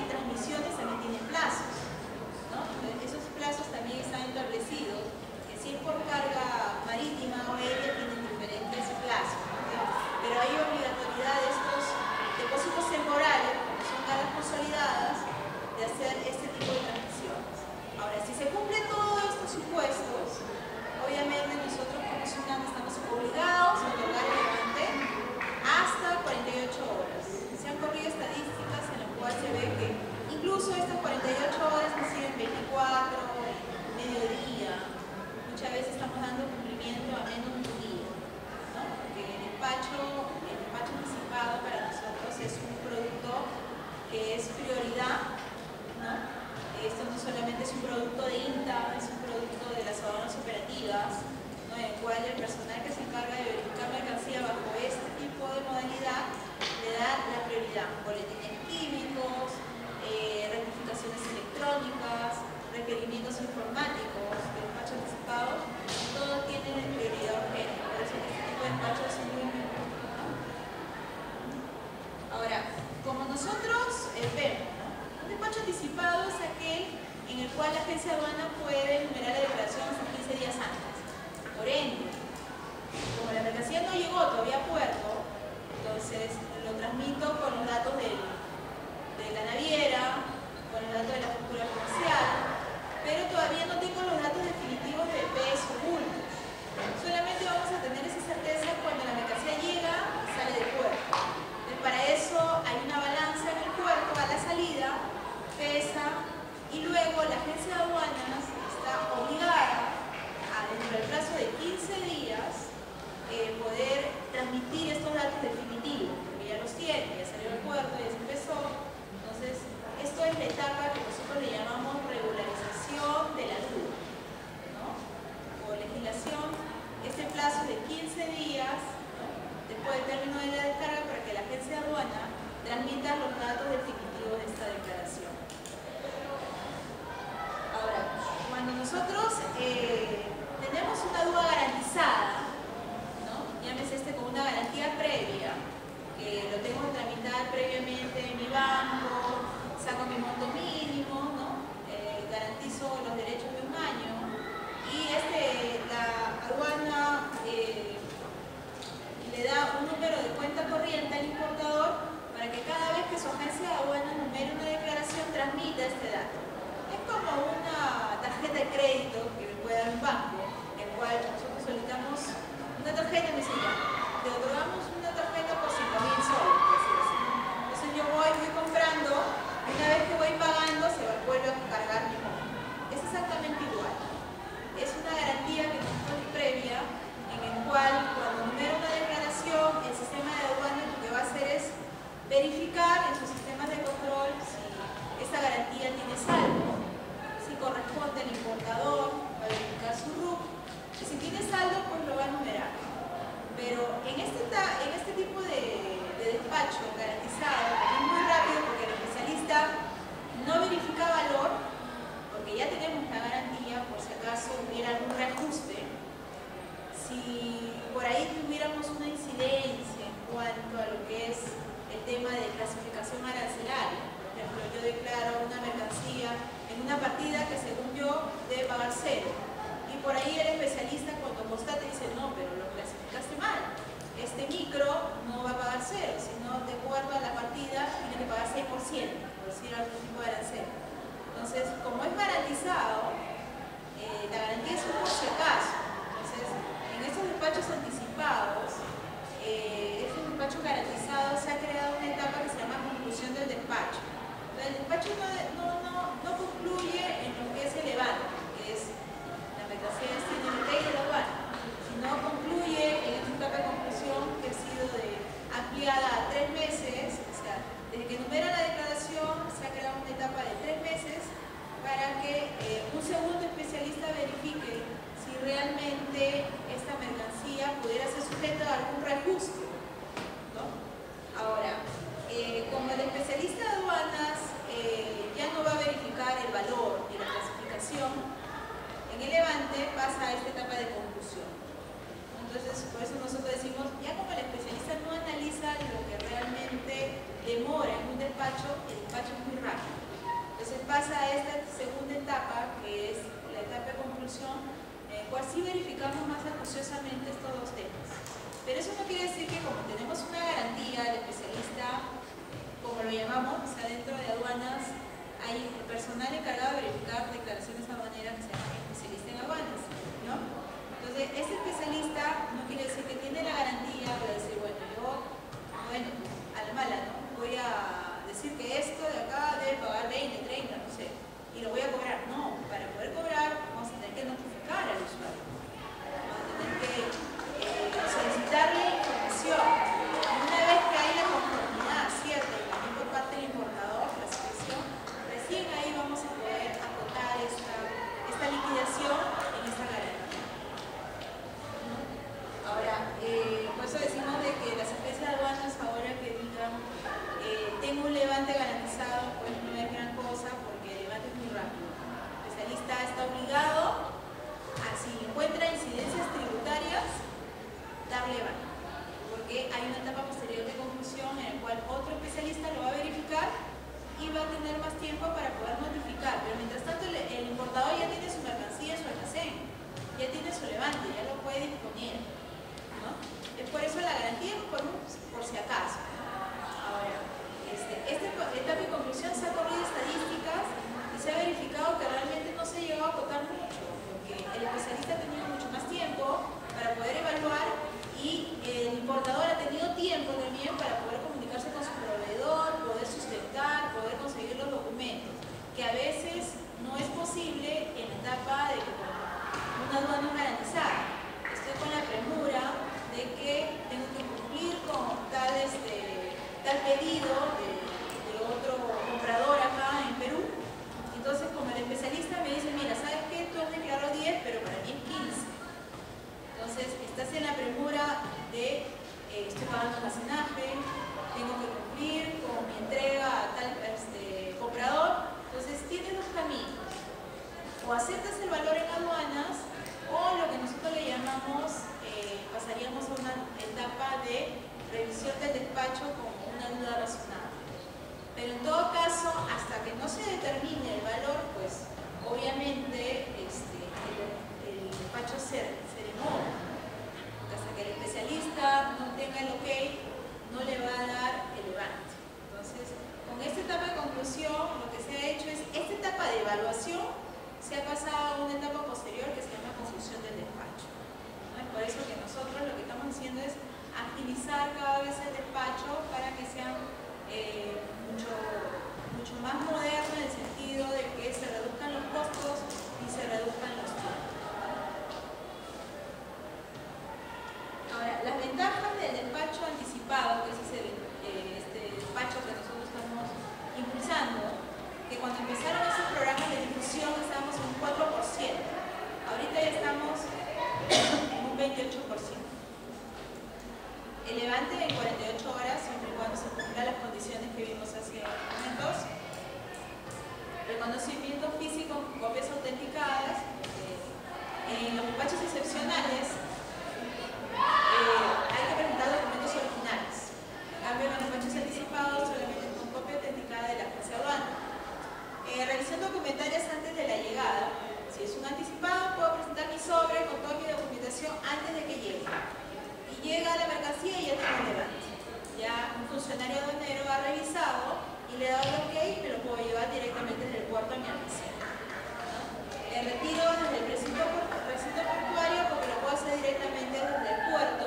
transmisiones también tienen plazos, ¿no? Esos plazos también están establecidos, que si es por carga marítima o aérea tienen diferentes plazos, ¿no? Pero hay obligatoriedad de estos depósitos temporales, porque son cargas consolidadas, de hacer este tipo de transmisiones. Ahora, si se cumplen todos estos supuestos, obviamente nosotros como SUNAT estamos obligados a otorgar el levante hasta 48 horas. Se han corrido estadísticas en las cuales se ve que incluso estas 48 horas reciben 24, mediodía. Muchas veces estamos dando cumplimiento a menos de un día, ¿no? Porque el despacho anticipado para nosotros es un producto que es prioridad, ¿no? Esto no solamente es un producto de INTA, es un producto de las aduanas operativas, ¿no? En el cual el personal que se encarga de verificar mercancía bajo este tipo de modalidad le da la prioridad. Boletines químicos, rectificaciones electrónicas, requerimientos informáticos, despacho anticipado, todo tiene prioridad urgente. Por eso este tipo de despachos es muy importante, ¿no? Ahora, como nosotros vemos, ¿no? Un despacho anticipado es aquel en el cual la agencia de aduana puede enumerar la declaración hasta 15 días antes. Por ende, como la mercancía no llegó todavía a puerto, entonces lo transmito con los datos de la naviera, con los datos de la factura comercial, pero todavía no tengo los datos definitivos del peso bulto. Solamente vamos a tener esa certeza cuando la mercancía llega y sale del puerto. Entonces, para eso hay una balanza en el puerto a la salida, pesa, y luego la agencia de aduanas está obligada a, dentro del plazo de 15 días, poder transmitir estos datos definitivos, porque ya los tiene, ya salió del puerto, ya se empezó. Entonces, esto es la etapa que nosotros le llamamos regularización de la duda, ¿no? Por legislación, este plazo de 15 días, ¿no? Después del término de la descarga, para que la agencia de aduana transmita los datos definitivos de esta declaración. Ahora, cuando nosotros tenemos una duda garantizada, ¿no? Llámese con una garantía previa, que lo tengo que tramitar previamente en mi banco, saco mi monto mínimo, ¿no? Garantizo los derechos de un año y la aduana le da un número de cuenta corriente al importador para que cada vez que su agencia de aduana numere una declaración transmita este dato. Es como una tarjeta de crédito que me puede dar un banco, en el cual nosotros solicitamos una tarjeta y me dice ya, te otorgamos una tarjeta por 5.000 soles, por decirlo así. Entonces yo voy comprando, y una vez que voy pagando se vuelve a cargar mi monto. Es exactamente igual. Es una garantía que nosotros previa, en el cual cuando numera una declaración, el sistema de aduana lo que va a hacer es verificar en sus sistemas de control si esa garantía tiene saldo, si corresponde al importador, va a verificar su RUC, y si tiene saldo, pues lo va a numerar. Pero en este tipo de despacho garantizado, es muy rápido porque el especialista no verifica valor, porque ya tenemos la garantía por si acaso hubiera algún reajuste. Si por ahí tuviéramos una incidencia en cuanto a lo que es el tema de clasificación arancelaria, por ejemplo, yo declaro una mercancía en una partida que según yo debe pagar 0, y por ahí el especialista cuando constate dice no, pero lo clasificaste mal, este micro no va a pagar 0, sino de acuerdo a la partida tiene que pagar 6%, por decir algún tipo de arancel. Entonces, como es garantizado, la garantía es un por si acaso. Entonces, en estos despachos anticipados, estos despachos garantizados, se ha creado una etapa que se llama conclusión del despacho. Entonces, el despacho no concluye en lo que es el levante, que es la mercancía tiene el ley de la aduana, sino concluye en esta etapa de conclusión que ha sido ampliada a 3 meses, o sea, desde que numera la declaración se ha creado una etapa de 3 meses para que levante pasa a esta etapa de conclusión. Entonces, por eso nosotros decimos, ya como el especialista no analiza lo que realmente demora en un despacho, el despacho es muy rápido. Entonces pasa a esta segunda etapa, que es la etapa de conclusión, en la cual sí verificamos más acuciosamente estos dos temas. Pero eso no quiere decir que como tenemos una garantía, el especialista, como lo llamamos, o sea, dentro de aduanas, hay el personal encargado de verificar declaraciones aduaneras que se llama especialista en aduanas, ¿no? Entonces, este especialista no quiere decir que tiene la garantía para decir, bueno, a la mala, ¿no? Voy a decir que esto de acá debe pagar 20, 30, no sé, y lo voy a cobrar. No, para poder cobrar vamos a tener que notificar al usuario. Vamos a tener que solicitarle información. Una vez que hay la conformidad cierta y también por parte del importador, la situación, recién ahí vamos a poder acotar esta liquidación en esta garantía. Ahora, por eso decimos de que las empresas de aduanas ahora que digan tengo un levante garantizado, pues no es gran cosa porque el levante es muy rápido. El especialista está obligado a, si encuentra incidencias tributarias, dar levante, porque hay una etapa posterior de conclusión en la cual otro especialista lo va a verificar y va a tener más tiempo para poder notificar, pero mientras tanto el importador ya tiene su mercancía en su almacén, ya tiene su levante, ya lo puede disponer, ¿no? Es por eso la garantía por si acaso. Ahora, esta etapa de conclusión se ha corrido estadísticas y se ha verificado que realmente no se ha llegado a acotar mucho, porque el especialista ha tenido mucho más tiempo para poder evaluar y el importador ha tenido tiempo también para poder comunicarse con su proveedor, poder sustentar, poder conseguir los documentos, que a veces no es posible en la etapa de una aduana garantizada. Estoy con la premura de que tengo que cumplir con tal pedido de otro comprador acá en Perú. Entonces, como el especialista me dice, mira, ¿sabes qué? Tú has declarado 10, pero para mí es 15. Entonces, estás en la premura de estoy pagando almacenaje, tengo que cumplir con mi entrega a tal comprador. Entonces, tienes dos caminos. O aceptas el valor en aduanas, o lo que nosotros le llamamos, pasaríamos a una etapa de revisión del despacho como una duda razonable. Pero en todo caso, hasta que no se determine el valor, pues obviamente el despacho se demora. Porque hasta que el especialista no tenga el ok, no le va a dar el levante. Entonces, con esta etapa de conclusión, lo que se ha hecho es, esta etapa de evaluación se ha pasado a una etapa posterior que se llama conclusión del despacho. ¿No? Es por eso que nosotros lo que estamos haciendo es agilizar cada vez el despacho para que sea mucho más moderno en el sentido de que se reduzcan los costos y se reduzcan los tiempos. Ahora, las ventajas del despacho anticipado, que es este despacho que nosotros estamos impulsando, que cuando empezaron esos programas de difusión estábamos en un 4%, ahorita ya estamos en un 28%. El levante en 48 horas, siempre y cuando se cumplan las condiciones que vimos hace momentos. Reconocimiento físico con copias autenticadas. En los despachos excepcionales hay que presentar documentos originales. En cambio, en los despachos anticipados solamente con copia autenticada de la agencia aduana. Revisión documentaria antes de la llegada. Si es un anticipado, puedo presentar mi sobre con toda mi documentación antes de que llegue. Y llega la mercancía y ya tengo el levante. Ya un funcionario aduanero ha revisado y le ha dado el ok y me lo puedo llevar directamente desde el puerto a mi almacén. El retiro desde el recinto portuario porque lo puedo hacer directamente desde el puerto.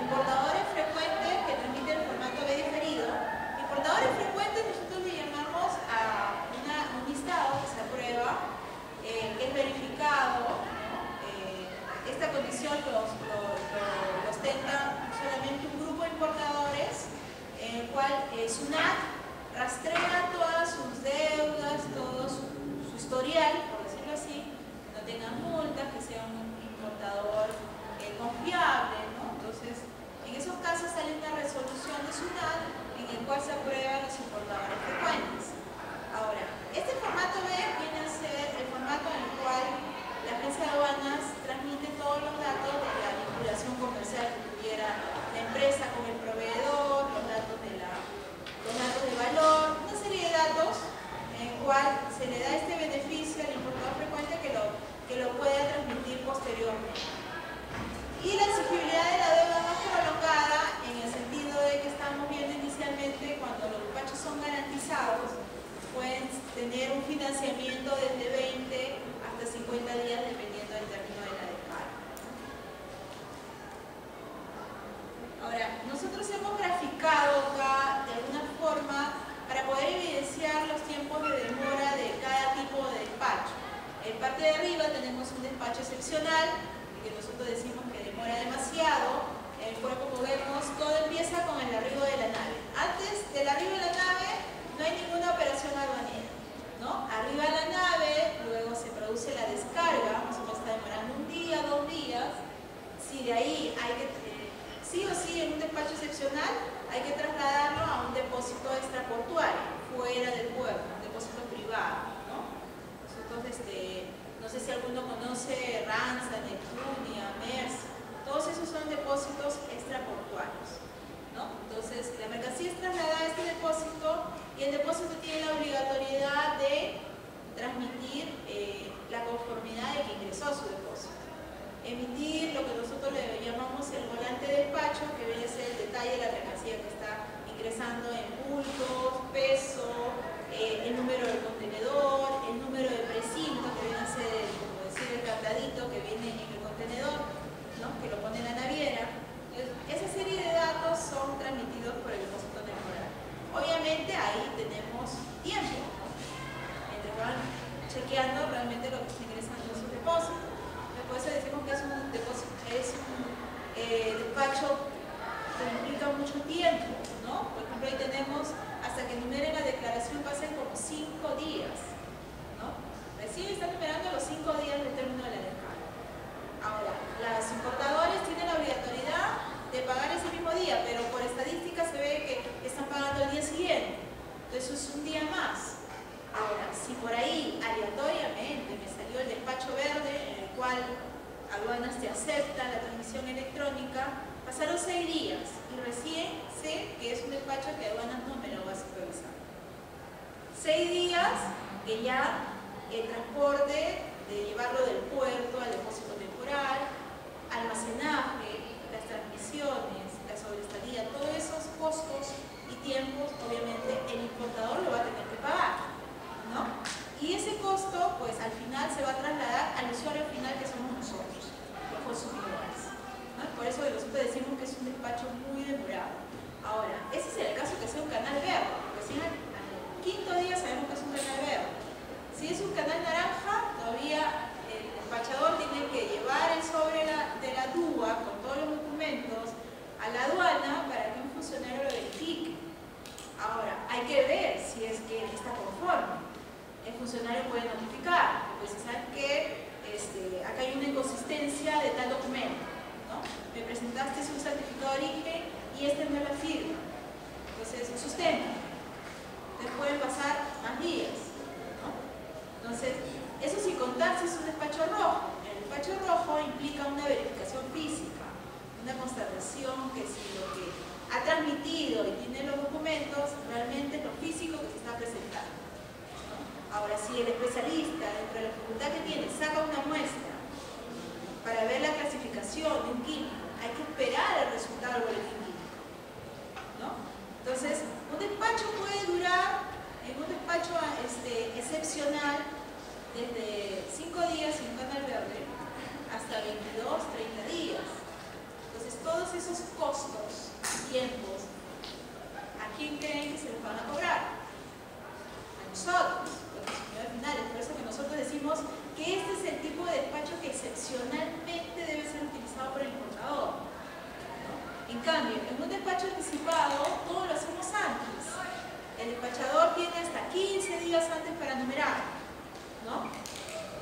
Importadores frecuentes que transmiten el formato B diferido. Importadores frecuentes nosotros le llamamos a un listado que se aprueba, que es verificado. Esta condición lo ostenta solamente un grupo de importadores en el cual SUNAT rastrea todas sus deudas, todo su historial, por decirlo así, que no tengan multas, que sea un importador confiable. En parte de arriba tenemos un despacho excepcional, que nosotros decimos que demora demasiado, en el cual, como vemos, todo empieza con el arribo de la nave. Antes del arribo de la nave no hay ninguna operación aduanera, ¿no? Arriba la nave, luego se produce la descarga, más o menos está demorando un día, 2 días. Si de ahí hay que, sí o sí, en un despacho excepcional, hay que trasladarlo a un depósito extraportuario, fuera del puerto, un depósito privado, ¿no? Nosotros, no sé si alguno conoce Ranza, Neptunia, Merz, todos esos son depósitos extraportuarios, ¿no? Entonces, la mercancía es trasladada a este depósito y el depósito tiene la obligatoriedad de transmitir la conformidad de que ingresó a su depósito. Emitir lo que nosotros le llamamos el volante de despacho, que viene a ser el detalle de la mercancía que está ingresando en bultos, peso, el número del contenedor, el número de precinto, que viene a ser, como decir, el candadito que viene en el contenedor, ¿no? Que lo pone en la naviera. Esa serie de datos son transmitidos por el depósito temporal. Obviamente ahí tenemos tiempo, ¿no? Mientras van chequeando realmente lo que está ingresando en su depósito. Por eso decimos que es un depósito, despacho que implica mucho tiempo, ¿no? Por ejemplo, ahí tenemos, hasta que numeren la declaración pasen como 5 días, ¿no? Recién están numerando los 5 días del término de la descarga. Ahora, los importadores tienen la obligatoriedad de pagar ese mismo día, pero por estadística se ve que están pagando el día siguiente. Entonces es un día más. Ahora, si por ahí aleatoriamente me salió el despacho verde, en el cual aduanas te acepta la transmisión electrónica, pasaron 6 días y recién sé que es un despacho que aduanas no me lo va a supervisar. 6 días que ya el transporte de llevarlo del puerto al depósito temporal, almacenaje, las transmisiones, la sobreestadía, todos esos costos y tiempos, obviamente el importador lo va a tener que pagar, ¿no? Y ese costo, pues al final se va a trasladar al usuario final, que somos nosotros, los consumidores, ¿no? Por eso nosotros decimos que es un despacho muy demorado. Ahora, ese es el caso que sea un canal verde, porque si al 5.º día sabemos que es un canal verde. Si es un canal naranja, todavía el despachador tiene que llevar el sobre de la DUA con todos los documentos a la aduana para que un funcionario lo verifique. Ahora, hay que ver si es que está conforme. El funcionario puede notificar, pues si saben que acá hay una inconsistencia de tal documento, ¿no? Me presentaste un certificado de origen y no es la firma. Entonces, sustenta. Entonces pueden pasar más días, ¿no? Entonces, eso sin contar si es un despacho rojo. El despacho rojo implica una verificación física, una constatación que si lo que ha transmitido y tiene los documentos realmente es lo físico que se está presentando, ¿no? Ahora, si el especialista, dentro de la facultad que tiene, saca una muestra para ver la clasificación de un químico, hay que esperar el resultado del boletín químico, ¿no? Entonces, un despacho puede durar, en un despacho excepcional, desde 5 días sin canal verde hasta 22, 30 días. Entonces, todos esos costos, tiempos, ¿a quién creen que se les van a cobrar? A nosotros, los consumidores finales. Por eso que nosotros decimos que este es el tipo de despacho que excepcionalmente debe ser utilizado por el importador, ¿no? En cambio, en un despacho anticipado, todo lo hacemos antes. El despachador tiene hasta 15 días antes para numerar, ¿no?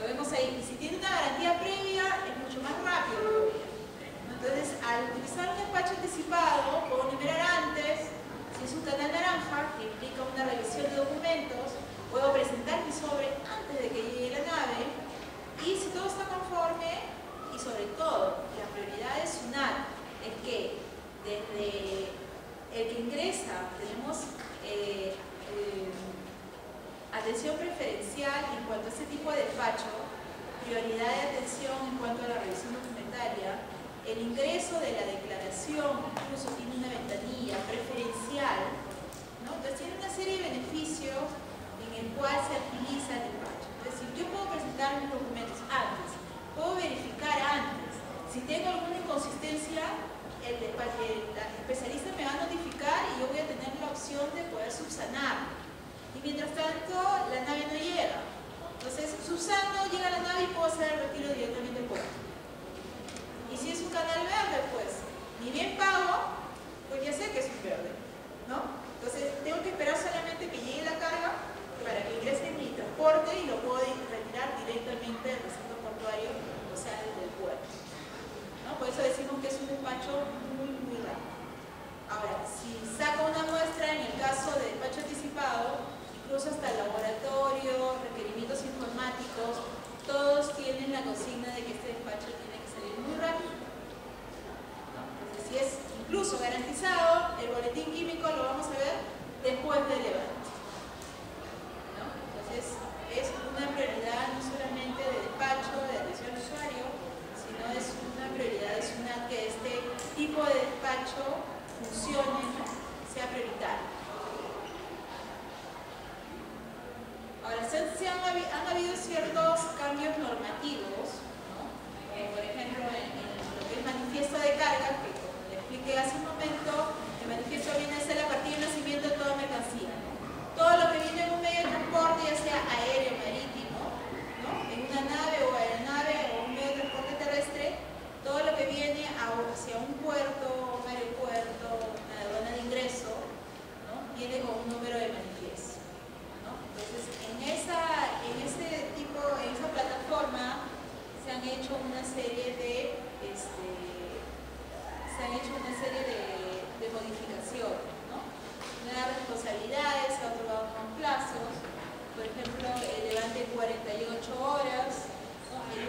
Lo vemos ahí. Y si tiene una garantía previa, es mucho más rápido todavía. Entonces, al utilizar un despacho anticipado, puedo numerar antes. Si es un canal naranja, que implica una revisión de documentos, puedo presentar mi sobre antes de que llegue la nave. Y si todo está conforme, y sobre todo, la prioridad de SUNAT es que desde el que ingresa tenemos atención preferencial en cuanto a este tipo de despacho, prioridad de atención en cuanto a la revisión documentaria, el ingreso de la declaración incluso tiene una ventanilla preferencial, ¿no? Entonces tiene una serie de beneficios en el cual se agiliza el despacho. Es decir, yo puedo presentar mis documentos antes, puedo verificar antes. Si tengo alguna inconsistencia, el especialista me va a notificar y yo voy a tener la opción de poder subsanar. Y mientras tanto, la nave no llega. Entonces, subsano, llega la nave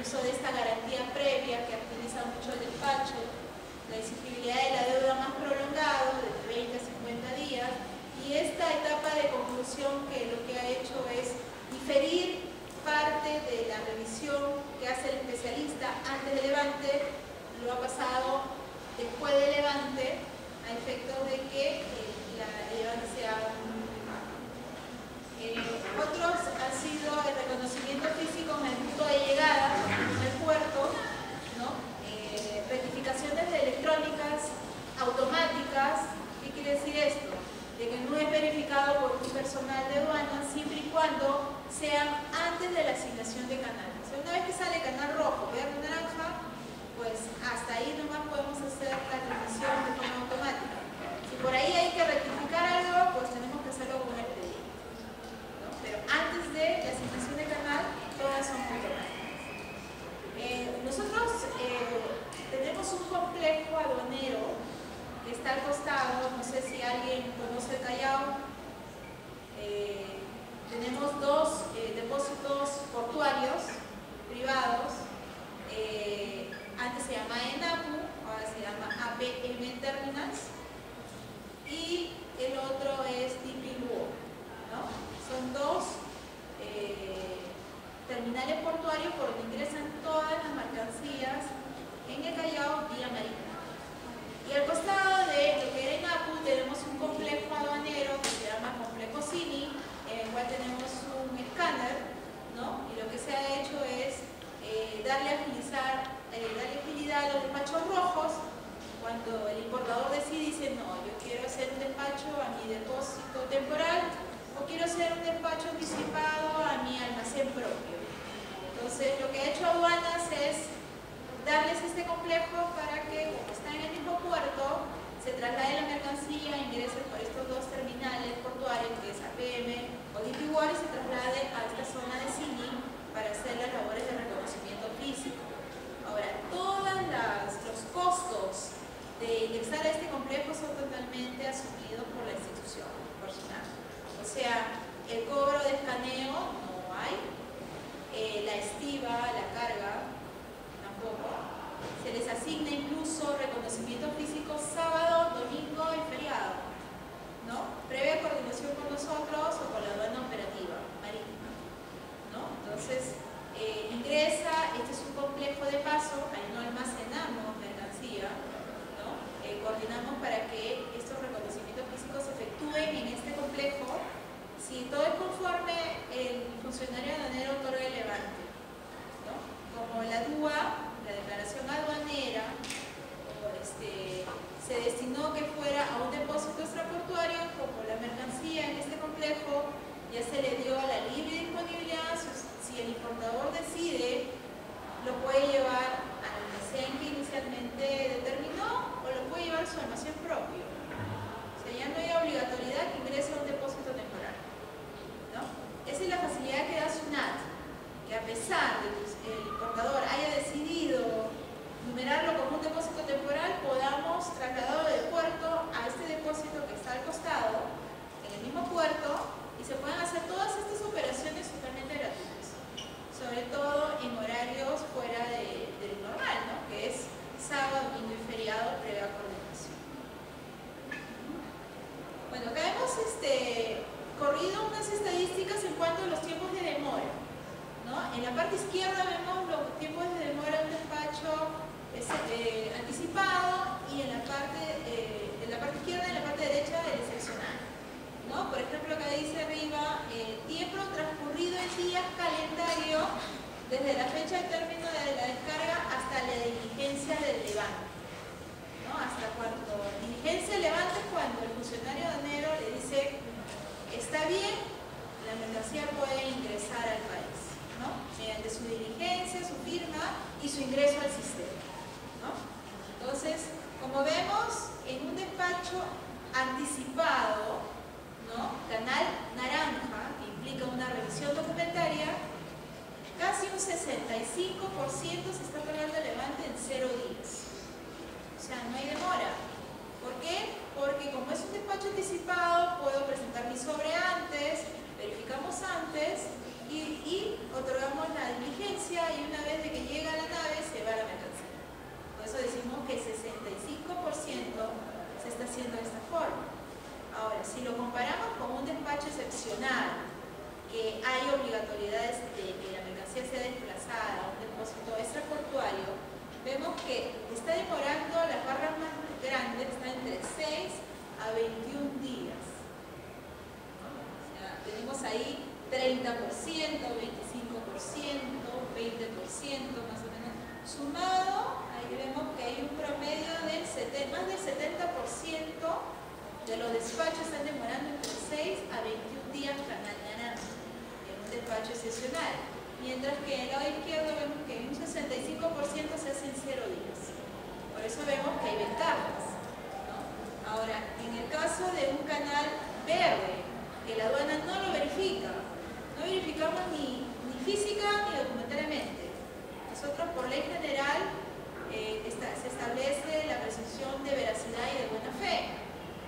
uso de esta garantía previa que optimiza mucho el despacho, la exigibilidad de la deuda más prolongado, de 20 a 50 días, y esta etapa de conclusión que lo que ha hecho es diferir parte de la revisión que hace el especialista antes del levante, lo ha pasado después del levante, a efectos de que el levante sea otros ha sido el reconocimiento físico en el punto de llegada, en el puerto, ¿no? Rectificaciones de electrónicas automáticas. ¿Qué quiere decir esto? De que no es verificado por un personal de aduana siempre y cuando sean antes de la asignación de canal. O sea, una vez que sale canal rojo, verde, naranja, pues hasta ahí nomás podemos hacer la transmisión de forma automática. Si por ahí hay que rectificar algo, pues tenemos que hacerlo con un expediente, ¿no? Pero antes de la asignación de canal, todas son automáticas. Nosotros tenemos un complejo aduanero que está al costado, no sé si alguien conoce el Callao. Tenemos dos depósitos portuarios privados. Antes se llamaba ENAPU, ahora se llama APM Terminals, y el otro es DPLUO, ¿no? Son dos terminales portuarios por donde ingresan todas las mercancías en el Callao vía marítima. Y al costado de lo que era ENAPU tenemos un complejo aduanero que se llama Complejo CINI, en el cual tenemos un escáner, ¿no? Y lo que se ha hecho es darle agilidad a los despachos rojos. Cuando el importador decide, dice, no, yo quiero hacer un despacho a mi depósito temporal o quiero hacer un despacho anticipado a mi almacén propio. Entonces, lo que ha hecho aduanas es darles este complejo para que, como está en el mismo puerto, se traslade la mercancía, ingrese por estos dos terminales portuarios, que es APM o DPWOR, y se traslade a esta zona de CINI para hacer las labores de reconocimiento físico. Ahora, todos los costos de ingresar a este complejo son totalmente asumidos por la institución personal. O sea, el cobro de escaneo no hay, la estiva, la carga, tampoco. Se les asigna incluso reconocimiento físico sábado, domingo y feriado, ¿no? Previa coordinación con nosotros o con la aduana operativa marítima, ¿no? Entonces, ingresa, este es un complejo de paso, ahí no almacenamos mercancía, ¿no? Coordinamos para que estos reconocimientos físicos se efectúen en este complejo. Si todo es conforme, el funcionario aduanero otorga el levante, ¿no? Como la DUA, la declaración aduanera, se destinó que fuera a un depósito extraportuario, como la mercancía en este complejo ya se le dio la libre disponibilidad. Si el importador decide, lo puede llevar al almacén que inicialmente determinó o lo puede llevar a su almacén propio. O sea, ya no hay obligatoriedad que ingrese a un depósito temporal, ¿no? Esa es la facilidad que da SUNAT, que a pesar de que el importador haya decidido numerarlo como un depósito temporal, podamos trasladarlo del puerto a este depósito que está al costado, en el mismo puerto, y se pueden hacer todas estas operaciones totalmente gratuitas, sobre todo en horarios fuera de lo normal, ¿no? Que es sábado, domingo y feriado previa coordinación. Bueno, acá hemos corrido unas estadísticas en cuanto a los tiempos de demora, ¿no? En la parte izquierda vemos los tiempos de demora de un despacho anticipado, y en la parte izquierda, en la parte derecha, el excepcional, ¿no? Por ejemplo, acá dice arriba, tiempo transcurrido en días calendario desde la fecha de término de la descarga hasta la diligencia del levante, ¿no? Hasta cuando diligencia del levante es cuando el funcionario aduanero le dice, está bien, la mercancía puede ingresar al país, ¿no? Mediante su diligencia, su firma y su ingreso al sistema, ¿no? Entonces, como vemos, en un despacho anticipado, ¿no? Canal naranja, que implica una revisión documentaria, casi un 65% se está pagando el levante en 0 días. O sea, no hay demora. ¿Por qué? Porque como es un despacho anticipado, puedo presentar mi sobre antes, verificamos antes y otorgamos la diligencia, y una vez de que llegue haciendo de esta forma. Ahora, si lo comparamos con un despacho excepcional, que hay obligatoriedades de que la mercancía sea desplazada a un depósito extraportuario, vemos que está demorando, las barras más grandes están entre 6 a 21 días. O sea, tenemos ahí 30%, 25%, 20% más o menos. Sumado, ahí vemos que hay un promedio del más del 70% de los despachos están demorando entre 6 a 21 días ganando en un despacho excepcional. Mientras que en el lado izquierdo vemos que un 65% se hace en 0 días. Por eso vemos que hay ventajas, ¿no? Ahora, en el caso de un canal verde, que la aduana no lo verifica, no verificamos ni física ni documentariamente. Nosotros, por ley general, se establece la presunción de veracidad y de buena fe.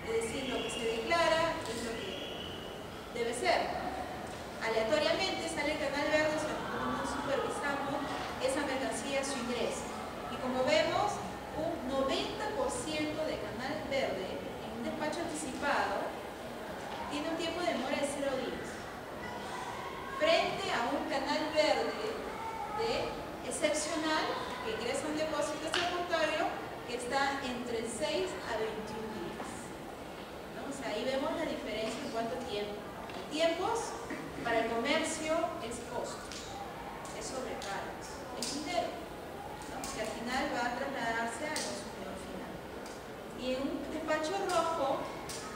Es decir, lo que se declara es lo que debe ser. Aleatoriamente sale el canal verde, o sea, nosotros no supervisamos esa mercancía, su ingreso. Y como vemos, un 90% de canal verde en un despacho anticipado tiene un tiempo de demora de 0 días. Frente a un canal verde excepcional que ingresa un depósito extraportuario que está entre 6 a 21 días. ¿No? O sea, ahí vemos la diferencia en cuanto a tiempo. Tiempos para el comercio es costo, es sobrecargos, es dinero, ¿no? Que al final va a trasladarse al consumidor final. Y en un despacho rojo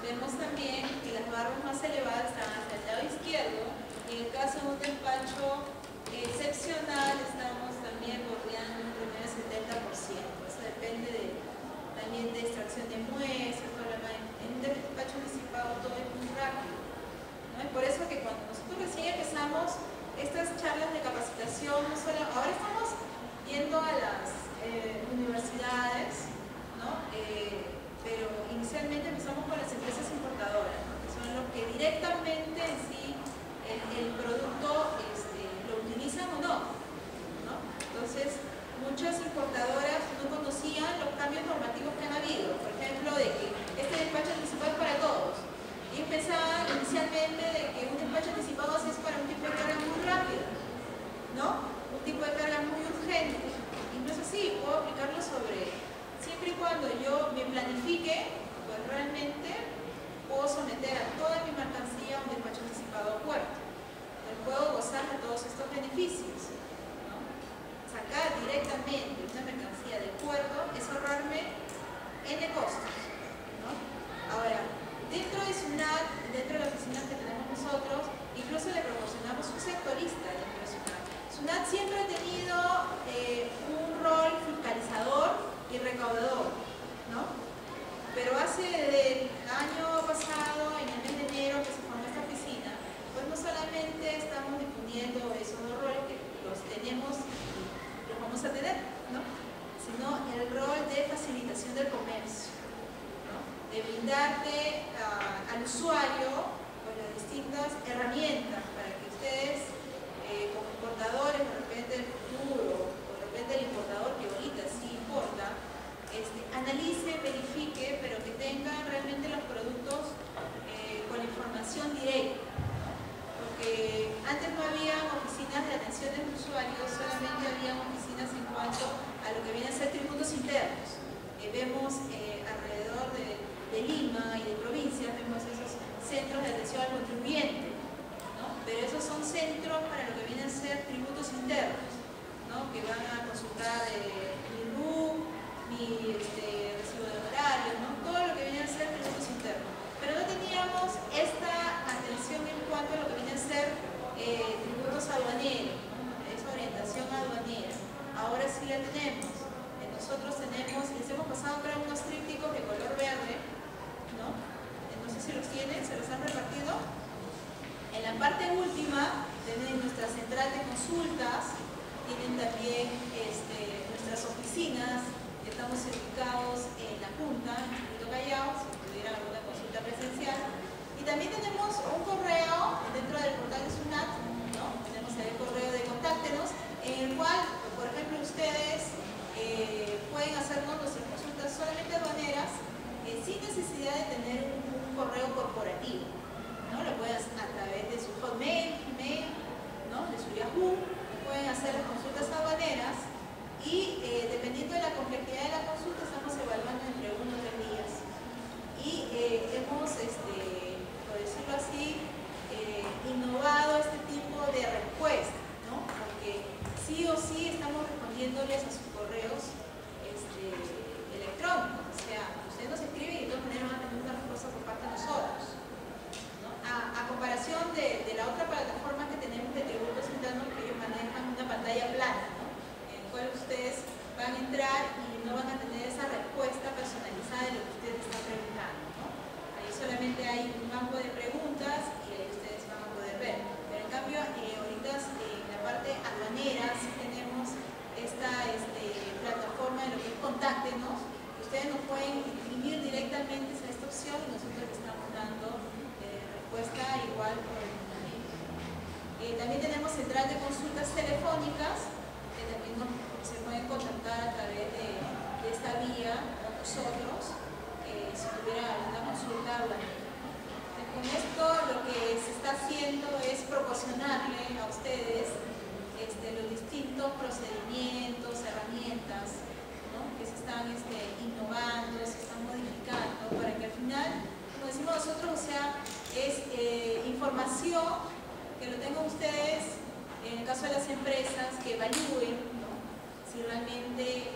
vemos también que las barras más elevadas están hacia el lado izquierdo, y en el caso de un despacho excepcional estamos también bordeando un promedio de 70%. Eso depende también de extracción de muestras, todo lo demás. En un despacho anticipado todo es muy rápido, ¿no? Es por eso que cuando nosotros recién empezamos estas charlas de capacitación, no solo, ahora estamos yendo a las universidades, ¿no? Pero inicialmente empezamos con las empresas importadoras, ¿no? Que son los que directamente en sí el producto lo utilizan o no, ¿no? Entonces, muchas importadoras no conocían los cambios normativos que han habido. Por ejemplo, de que este despacho anticipado es para todos. Y pensaban inicialmente de que un despacho anticipado es para un tipo de carga muy rápida, ¿no? Un tipo de carga muy urgente. Y no es así, puedo aplicarlo sobre, siempre y cuando yo me planifique, pues realmente puedo someter a toda mi mercancía a un despacho anticipado a puerto. Entonces puedo gozar de todos estos beneficios, ¿no? Sacar directamente una mercancía del puerto es ahorrarme N costos, ¿no? Ahora, dentro de SUNAT, dentro de las oficinas que tenemos nosotros, incluso le proporcionamos un sectorista dentro de SUNAT. SUNAT siempre ha tenido un rol fiscalizador y recaudador, ¿no? Pero desde el año pasado, en el mes de enero que se formó esta oficina, pues no solamente estamos difundiendo esos dos roles que los tenemos y los vamos a tener, ¿no? Sino el rol de facilitación del comercio, ¿no? De brindarte al usuario pues, las distintas herramientas para que ustedes, como importadores, de repente del futuro, o de repente el importador que ahorita sí importa, analice, verifique, pero que tengan realmente los productos con información directa. Porque antes no había oficinas de atención de usuarios, solamente había oficinas en cuanto a lo que viene a ser tributos internos. Vemos alrededor de Lima y de provincias, vemos esos centros de atención al contribuyente, ¿no? Pero esos son centros para lo que viene a ser tributos internos, ¿no? Que van a consultar mi RUC, mi recibo de honorarios, ¿no? Todo lo que viene a ser tributos internos. Pero no teníamos esta atención en cuanto a lo que viene a ser tributos aduaneros, ¿no? Esa orientación aduanera. Ahora sí la tenemos. Nosotros tenemos, les hemos pasado para unos trípticos de color verde, ¿no? No sé si los tienen, se los han repartido. En la parte última tienen nuestra central de consultas, tienen también nuestras oficinas. Estamos ubicados en la Junta, en el Distrito Callao, si tuvieran alguna consulta presencial. Y también tenemos un correo dentro del portal de SUNAT, ¿no? Tenemos el correo de Contáctenos, en el cual, por ejemplo, ustedes pueden hacernos nuestras consultas solamente aduaneras, sin necesidad de tener un correo corporativo, ¿no? Lo pueden hacer a través de su Hotmail, Gmail, ¿no? De su Yahoo, pueden hacer las consultas aduaneras y dependiendo de la complejidad de la consulta estamos evaluando entre 1 o 3 días. Y hemos, por decirlo así, innovado este tipo de respuesta, ¿no? Porque sí o sí estamos respondiéndoles a sus correos electrónicos. O sea, ustedes nos escriben y de todas maneras van a tener una respuesta por parte de nosotros, ¿no? A comparación de la otra plataforma que tenemos de tributos internos, que ellos manejan una pantalla plana, ¿no? En la cual ustedes van a entrar y no van a tener esa respuesta personalizada de lo que ustedes están preguntando, ¿no? Ahí solamente hay un banco de preguntas y ahí ustedes van a poder ver. Pero en cambio, ahorita en la parte aduanera sí tenemos esta plataforma de lo que es Contáctenos. Ustedes nos pueden inscribir directamente a esta opción y nosotros les estamos dando respuesta igual por el momento. También tenemos central de consultas telefónicas, que también se pueden contactar a través de esta vía con nosotros, si tuvieran alguna consulta aduanera. Con esto lo que se está haciendo es proporcionarle a ustedes los distintos procedimientos, herramientas, ¿no? Que se están innovando, se están modificando para que al final, como decimos nosotros, o sea, es información que lo tengan ustedes, en el caso de las empresas, que evalúen, ¿no? Si realmente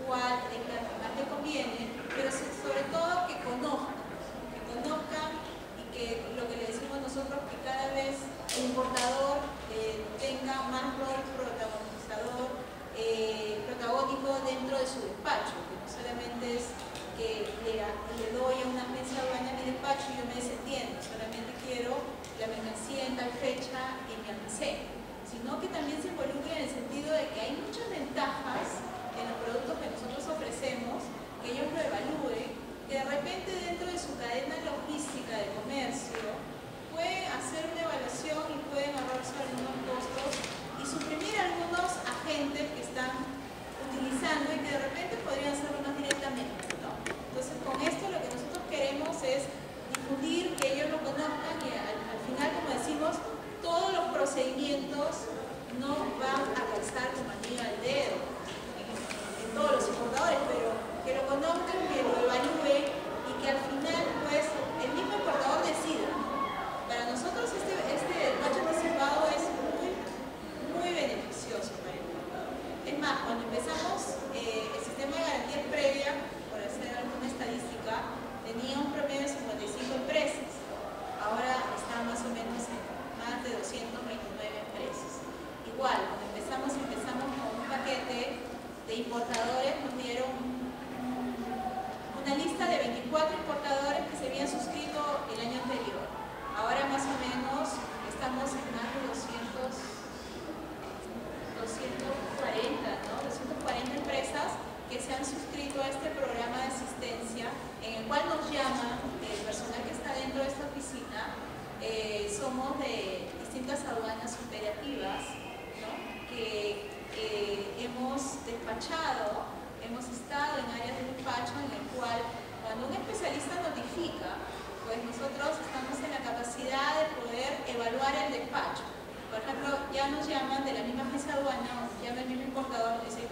cuál es la que más les conviene, pero sobre todo que conozcan y que lo que le decimos nosotros, que cada vez el importador tenga más rol protagónico dentro de su despacho, que no solamente es que le doy a una agencia aduanera mi despacho y yo me desentiendo, solamente quiero la mercancía en tal fecha en mi almacén, sino que también se involucre en el sentido de que hay muchas ventajas en los productos que nosotros ofrecemos, que ellos lo evalúen, que de repente dentro de su cadena logística de comercio pueden hacer una evaluación y pueden ahorrarse algunos costos y suprimir algunos agentes que están utilizando y que de repente podrían hacerlo más directamente, ¿no? Entonces con esto lo que nosotros queremos es difundir, que ellos lo conozcan y al final, como decimos, todos los procedimientos no van a calzar como anillo al dedo en todos los importadores, pero que lo conozcan, que lo evalúen y que al final pues el mismo importador decida. Para nosotros este despacho anticipado es muy beneficioso para el importador. Es más, cuando empezamos el sistema de garantías previa, por hacer alguna estadística, tenía un promedio de 55 empresas. Ahora está más o menos en más de 229 empresas. Igual, cuando empezamos con un paquete de importadores, nos dieron una lista de 24 importadores que se habían suscrito el año anterior. Ahora más o menos estamos en más de 240 empresas que se han suscrito a este programa de asistencia, en el cual nos llaman el personal que está dentro de esta oficina. Somos de distintas aduanas operativas, ¿no? Que hemos despachado, hemos estado en áreas de despacho en el cual cuando un especialista notifica, pues nosotros estamos en la capacidad de poder evaluar el despacho. Por ejemplo, ya nos llaman de la misma agencia aduana, nos llama el mismo importador y dice,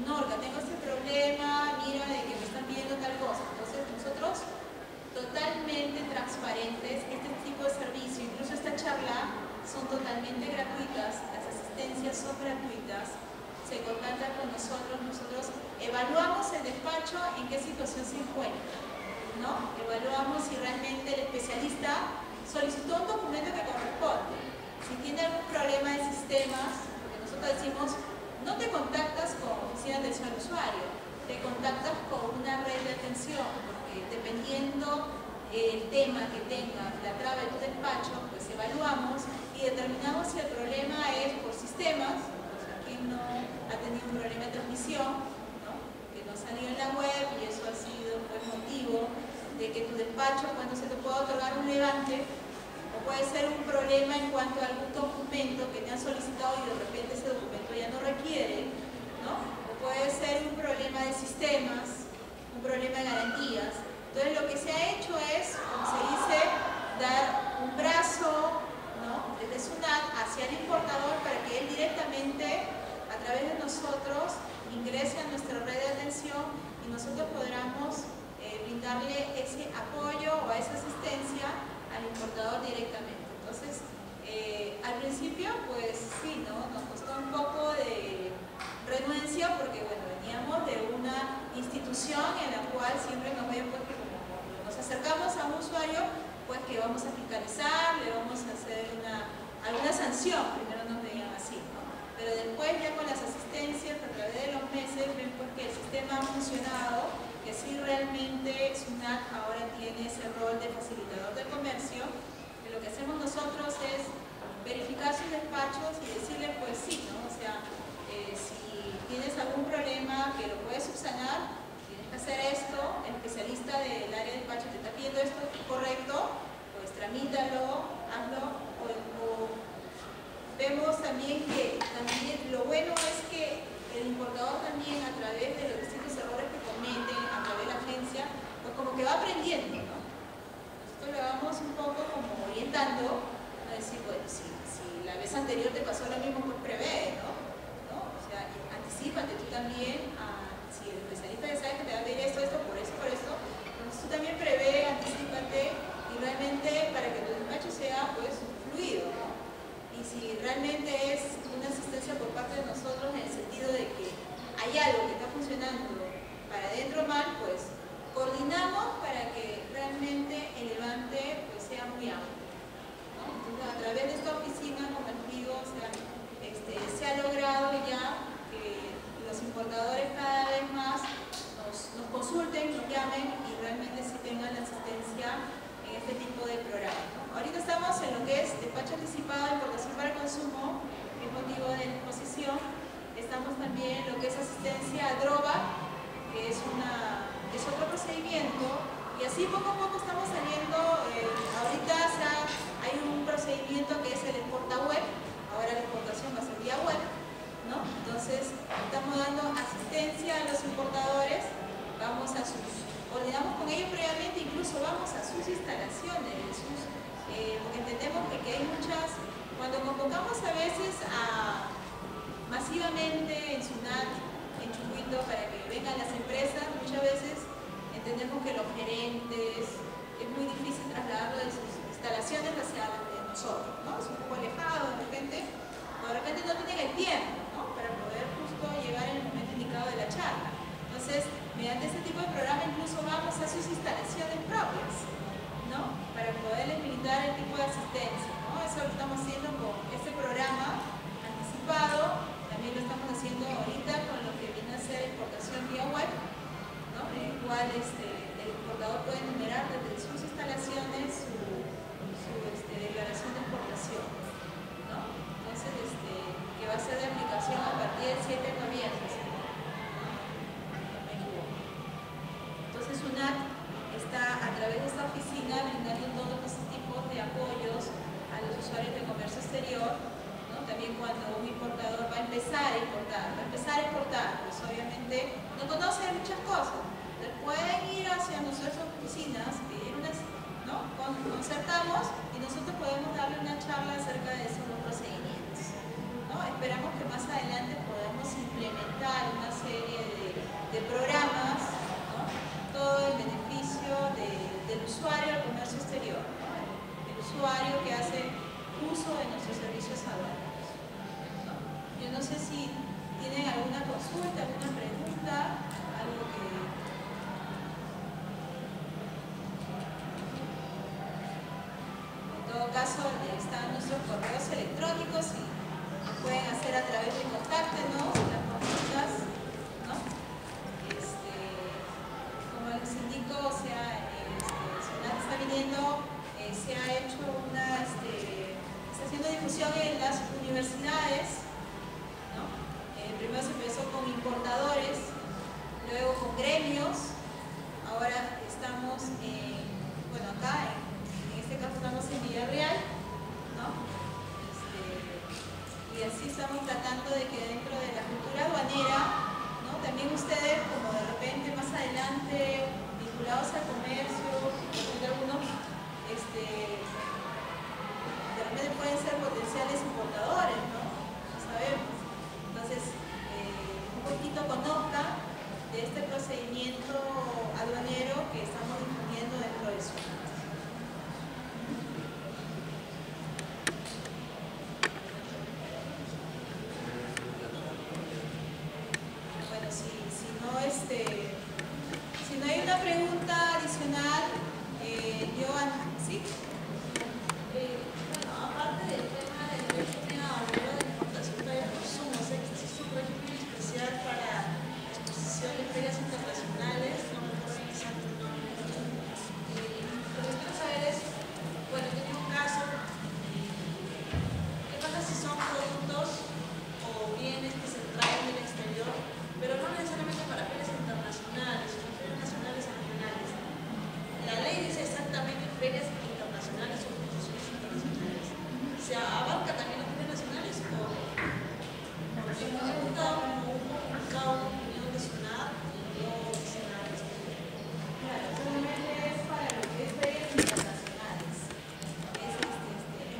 Norca, tengo este problema, mira de que me están pidiendo tal cosa. Entonces nosotros, totalmente transparentes, este tipo de servicio, incluso esta charla, son totalmente gratuitas, las asistencias son gratuitas, se contactan con nosotros, nosotros evaluamos el despacho en qué situación se encuentra, ¿no? Evaluamos si realmente el especialista solicitó un documento que corresponde, si tiene algún problema de sistemas, porque nosotros decimos, no te contactas con oficina de atención al usuario, te contactas con una red de atención, porque dependiendo el tema que tenga la traba de tu despacho, pues evaluamos y determinamos si el problema es por sistemas, o sea, que no ha tenido un problema de transmisión, ¿no? Que no salió en la web y eso ha sido pues, motivo de que tu despacho, cuando se te pueda otorgar un levante, o puede ser un problema en cuanto a algún documento que te han solicitado y de repente ese documento ya no requiere, ¿no? O puede ser un problema de sistemas, un problema nosotros podamos brindarle ese apoyo o esa asistencia al importador directamente. Entonces, al principio, pues sí, ¿no? Nos costó un poco de renuencia porque, bueno, veníamos de una institución en la cual siempre nos ven, pues, que como nos acercamos a un usuario, pues que vamos a fiscalizar, le vamos a hacer alguna sanción, primero nos veían así, ¿no? Pero después ya con las asistencias a través de los meses ven pues que el sistema ha funcionado, que sí realmente SUNAT ahora tiene ese rol de facilitador del comercio, que lo que hacemos nosotros es verificar sus despachos y decirle pues sí, ¿no? O sea, si tienes algún problema que lo puedes subsanar, tienes que hacer esto, el especialista del área de despacho te está pidiendo esto, ¿es correcto? Pues tramítalo, hazlo, o vemos también que lo bueno es que el importador también a través de los distintos errores que cometen a través de la agencia, pues como que va aprendiendo, ¿no? Nosotros lo vamos un poco como orientando a decir, bueno, si la vez anterior te pasó lo mismo, pues prevé, ¿no? O sea, anticípate tú también, si el especialista ya sabe que te va a pedir esto, por esto, entonces tú también prevé, anticípate y realmente para que tu despacho sea pues fluido, ¿no? Y si realmente es una asistencia por parte de nosotros en el sentido de que hay algo que está funcionando para adentro mal, pues coordinamos para que realmente el levante pues sea muy amplio, ¿no? Entonces a través de esta oficina, como les digo, o sea, se ha logrado ya que los importadores cada vez más nos consulten, nos llamen y realmente sí tengan la asistencia en este tipo de programas, ¿no? Ahorita estamos en lo que es despacho anticipado, importación para consumo, que es motivo de la exposición. Estamos también en lo que es asistencia a droga, que es otro procedimiento, y así poco a poco estamos saliendo. Ahorita hay un procedimiento que es el exporta web, ahora la exportación va a ser vía web, ¿no? Entonces estamos dando asistencia a los importadores, coordinamos con ellos previamente, incluso vamos a sus instalaciones, porque entendemos que hay muchas, cuando convocamos a veces masivamente en SUNAT, en Chucuito, para que vengan las empresas, muchas veces entendemos que los gerentes, es muy difícil trasladarlo de sus instalaciones hacia nosotros, ¿no? Es un poco alejado de repente no tienen el tiempo, ¿no? Para poder justo llegar en el momento indicado de la charla. Entonces, mediante este tipo de programa incluso vamos a sus instalaciones propias, ¿no? Para poderles brindar el tipo de asistencia, ¿no? Eso lo estamos haciendo con este programa anticipado, también lo estamos haciendo ahorita con lo que viene a ser exportación vía web, ¿no? En el cual el importador puede enumerar desde sus instalaciones su declaración de exportación, ¿no? Entonces, que va a ser de aplicación a partir del 7 de noviembre. Entonces, SUNAT está a través de esta oficina brindando todos estos tipos de apoyos a los usuarios de comercio exterior, ¿no? También cuando un importador va a empezar a exportar, pues obviamente no conoce muchas cosas. Entonces pueden ir hacia nuestras oficinas, pedir ¿no? Concertamos y nosotros podemos darle una charla acerca de esos dos procedimientos, ¿no? Esperamos que más adelante podamos implementar una serie de programas, ¿no? Todo en beneficio del usuario del comercio exterior, ¿no? El usuario que hace uso de nuestros servicios aduaneros, ¿no? Yo no sé si tienen alguna consulta, alguna pregunta, algo que... En todo caso, están nuestros correos electrónicos y pueden hacer a través de contáctenos, las consultas, ¿no? Como les indico, o sea, SUNAT está viniendo, se ha hecho está haciendo difusión en las universidades, ¿no? Primero se empezó con importadores, luego con gremios, ahora estamos acá en este caso estamos en Villarreal, ¿no? Y así estamos tratando de que dentro de las si no hay una pregunta adicional, ¿sí? Bueno, aparte del tema del régimen ahorro de importación para el consumo, sé que existe un régimen especial para exposición de ferias internacionales, no me acuerdo exacto el nombre. Lo que quiero saber es, bueno, yo tengo un caso, ¿qué pasa si son productos o bienes que se traen del exterior, pero no necesariamente para ferias internacionales, sino ferias nacionales y regionales? La ley dice exactamente ferias internacionales o exposiciones internacionales. ¿Se abarca también las ferias nacionales o porque hemos escuchado como un comunicado, una opinión de SUNAT y no dice nada de esto? Claro, solamente es para lo que es ferias internacionales.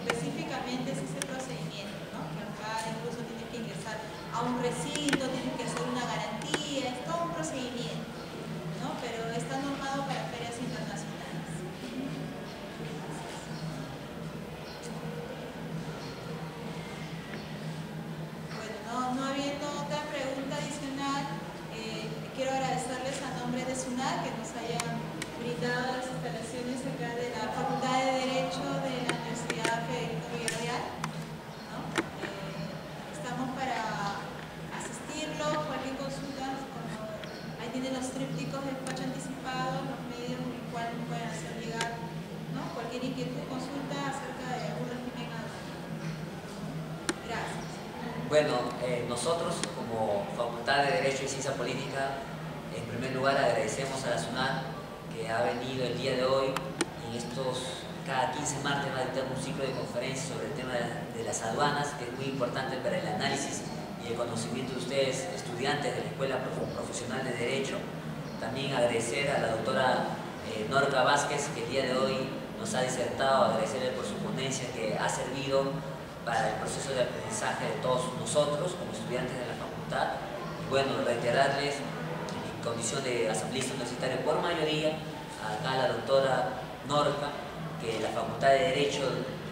Específicamente es ese procedimiento, ¿no? Que acá incluso tienes que ingresar a un recinto, tienes que hacer una garantía, es todo un procedimiento, ¿no? Pero está normado para ferias internacionales. Bueno, no habiendo otra pregunta adicional, quiero agradecerles a nombre de SUNAT que nos hayan brindado las instalaciones acá de la Facultad de Derecho de la Universidad Federico Villarreal, ¿no? Estamos para asistirlo, cualquier consulta, como ahí tienen los trípticos de despacho anticipado, los medios en los cuales pueden hacer llegar, ¿no? Cualquier inquietud, consulta acerca de algún régimen aduanero. Gracias. Bueno, nosotros como Facultad de Derecho y Ciencia Política, en primer lugar agradecemos a la SUNAT que ha venido el día de hoy y cada 15 martes va a dictar un ciclo de conferencias sobre el tema de las aduanas, que es muy importante para el análisis y el conocimiento de ustedes, estudiantes de la Escuela Profesional de Derecho. También agradecer a la doctora Norca Vázquez, que el día de hoy nos ha disertado, agradecerle por su ponencia que ha servido para el proceso de aprendizaje de todos nosotros como estudiantes de la facultad. Y bueno, reiterarles en condición de asambleísta universitario por mayoría, acá a la doctora Norca, que la Facultad de Derecho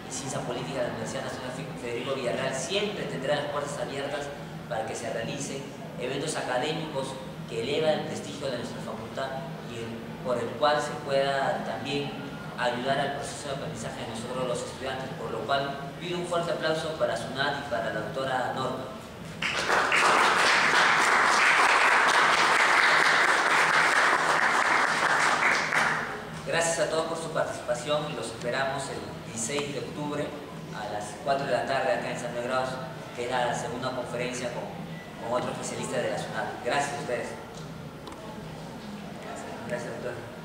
y Ciencia Política de la Universidad Nacional Federico Villarreal siempre tendrá las puertas abiertas para que se realicen eventos académicos que elevan el prestigio de nuestra facultad y por el cual se pueda también ayudar al proceso de aprendizaje de nosotros los estudiantes, por lo cual pido un fuerte aplauso para SUNAT y para la doctora Norma. Gracias a todos por su participación y los esperamos el 16 de octubre a las 4 de la tarde acá en San Miguel, que es la segunda conferencia con otro especialista de la SUNAT. Gracias a ustedes. Gracias, doctor.